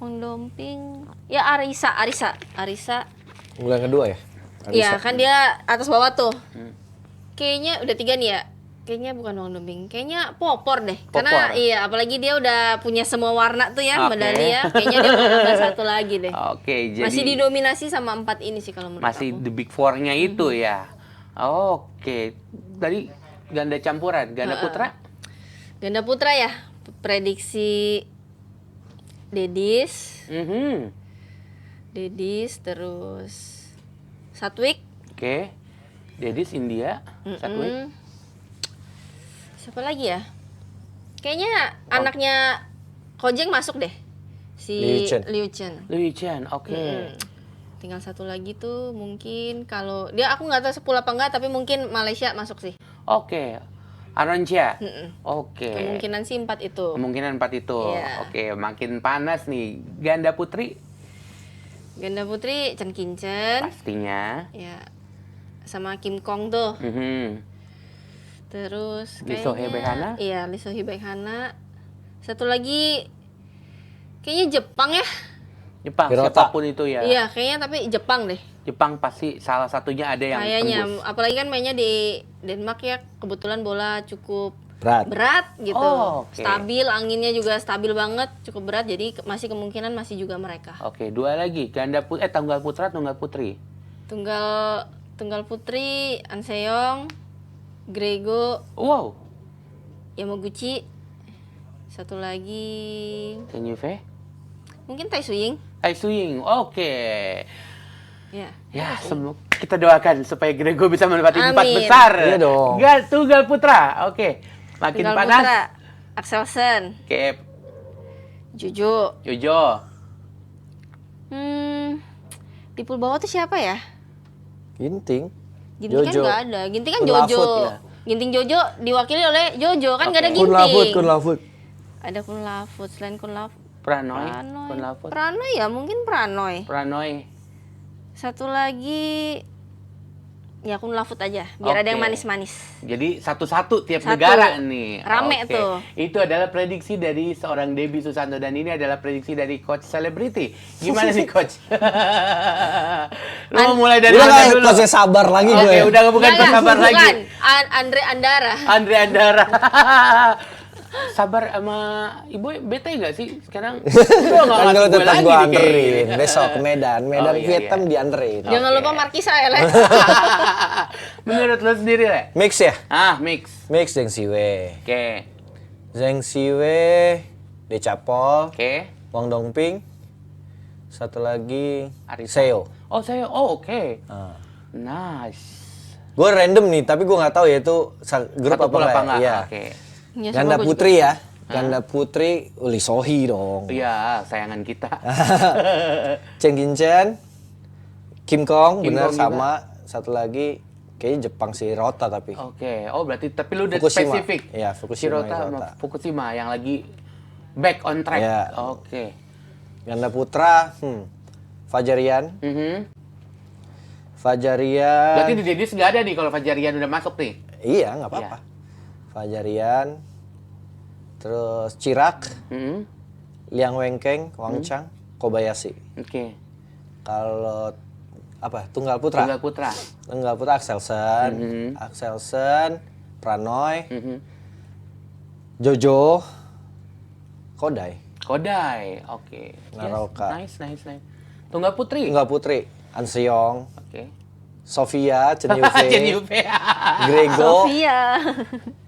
Hong Domping. Ya Arisa. Unggulan kedua ya? Iya, kan dia atas bawah tuh. Kayaknya udah 3 nih ya. Kayaknya bukan Wang Domping, kayaknya Popor deh. Karena iya, apalagi dia udah punya semua warna tuh ya, medali ya. Kayaknya dia mau nambah 1 lagi deh. Jadi masih didominasi sama 4 ini sih kalau menurut masih aku. The Big Four-nya itu ya. Oke. Dari ganda campuran, ganda putra? Ganda putra ya, prediksi Dedis. Dedis, terus Satwik. Oke. Dedis India, Satwik. Siapa lagi ya? Kayaknya anaknya Kojeng masuk deh. Si Liu Chen. Oke. Tinggal 1 lagi tuh mungkin, kalau dia aku nggak tahu 10 apa enggak, tapi mungkin Malaysia masuk sih. Oke. Aroncia. Oke. Kemungkinan sih 4 itu. Yeah. Oke, makin panas nih. Ganda putri Chen Qingchen. Pastinya. Ya. Sama Kim Kong tuh. Terus Lee So-hee Baek-hana? Iya, Lee So-hee Baek-hana. Satu lagi kayaknya Jepang ya. Siapapun itu ya. Iya, kayaknya tapi Jepang deh. Jepang pasti salah satunya ada yang kayaknya tembus. Apalagi kan mainnya di Denmark ya, kebetulan bola cukup berat gitu. Oh, oke. Stabil, anginnya juga stabil banget, cukup berat. Jadi masih kemungkinan masih juga mereka. Oke, 2 lagi. Tunggal putra, tunggal putri. Tunggal putri, An Seong, Grego, Wow. Yamaguchi. Satu lagi Can you Fe? mungkin Tai Suying. Tai Suying. Oke. Ya. Ya, kita doakan supaya Grego bisa menempati 4 Amin. besar. Iya dong. Tunggal putra. Oke. Makin Tunggal panas. putra, Axelsen, Oke, Jojo. Jojo. Di pool bawah tuh siapa ya? Ginting. Ginting kan Jojo. nggak ada. Ginting kan Kun Jojo. Lafut, ya. Ginting Jojo diwakili oleh Jojo kan nggak ada Oke. Ginting. Kun Lafut. Ada Kun Lafut. Selain Kun Lafut, Pranoy. Kun Lafut. Pranoy ya mungkin Pranoy. Pranoy. Satu lagi ya Kun Lafut aja. Biar ada yang Oke. manis-manis. Jadi satu-satu tiap Satu. negara nih. Rame Oke. tuh. Itu adalah prediksi dari seorang Debbie Susanto dan ini adalah prediksi dari Coach Celebrity. Gimana nih Coach? Lu mau mulai dari Udah mana lah, dulu? coachnya sabar lagi Oke, gue. udah bukan Nggak, Coach sabar bukan. lagi. Andre Andara. Andre Andara. Sabar sama Ibu bete nggak sih sekarang? Kan dulu tetap gue nih anterin. kayaknya. Besok ke Medan. Medan Oh, iya, Vietnam iya. dianterin. Jangan Oke. lupa Markisa ya, Le. Menurut lo sendiri, Le? Mix ya? Mix. Mix Zheng Siwei. Oke. Zheng Siwei, Decapol, Oke. Wang Dongping. Satu lagi Arisa. Seo. Oh, saya. Oh, oke. Ah. Nice. Gue random nih, tapi gue nggak tahu ya itu grup Satu apa pula nggak. enggak? Iya. Oke. Ya, Ganda sama gua putri ya. Ganda putri Uli Sohi dong. Iya, sayangan kita. Chen Ginchen, Kim Kong, Kim benar Kong sama satu lagi kayaknya Jepang si Rota tapi. Oke. Oh, berarti tapi lu udah Fukushima. spesifik. Iya, Fukushima, Shirota sama Hirota. Fukushima yang lagi back on track. Iya. Oke. Ganda putra, Fajarian, Mhm. Fajarian. Berarti di Dedis nggak ada nih kalau Fajarian udah masuk nih. Iya, nggak apa-apa. Fajarian, terus Chirac, Mhm. Liang Wengkeng, Wang Chang, Kobayashi. Oke. Kalau apa? Tunggal putra. Tunggal putra. Tunggal putra Axelsen, Axelsen, Pranoy, Mhm. Jojo, Kodai. Kodai. Oke. Naroka. Nice, nice, nice. Tunggal putri. Tunggal putri An Seong, Oke. Sofia, Chen Chen Yufei, Yufei. Grego, Sofia.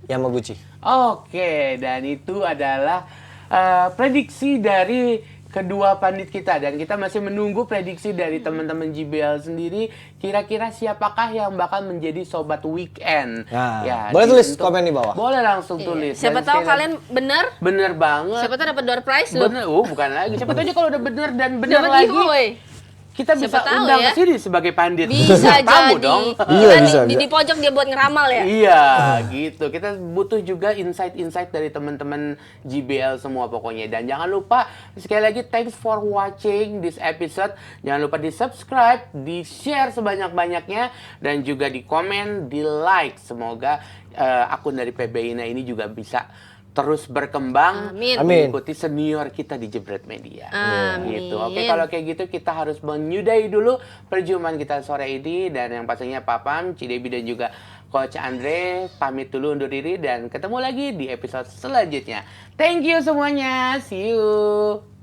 Yamaguchi. Oke, dan itu adalah prediksi dari kedua pandit kita dan kita masih menunggu prediksi dari teman-teman JBL sendiri. Kira-kira siapakah yang bakal menjadi sobat weekend? Nah, boleh tulis komen di bawah. Boleh langsung tulis. Siapa Dan tahu sekali kalian bener? lagi, bener banget. Siapa tahu dapat door prize loh. Bener, bukan lagi. Siapa tahu aja kalau udah bener dan bener Dapat lagi. giveaway. Kita Siapa bisa tahu undang ya. ke sini sebagai pandit. Bisa Tamu jadi. dong. Iya, Kita bisa, di pojok dia buat ngeramal ya. Iya, gitu. Kita butuh juga insight-insight dari teman-teman JBL semua pokoknya. Dan jangan lupa, sekali lagi, thanks for watching this episode. Jangan lupa di-subscribe, di-share sebanyak-banyaknya, dan juga di-komen, di-like. Semoga akun dari PB Ina ini juga bisa terus berkembang, Amin. mengikuti senior kita di Jebret Media. Amin. Gitu. Oke, kalau kayak gitu kita harus menyudahi dulu perjumpaan kita sore ini dan yang pastinya Papam, Cidebi dan juga Coach Andre pamit dulu undur diri dan ketemu lagi di episode selanjutnya. Thank you semuanya. See you.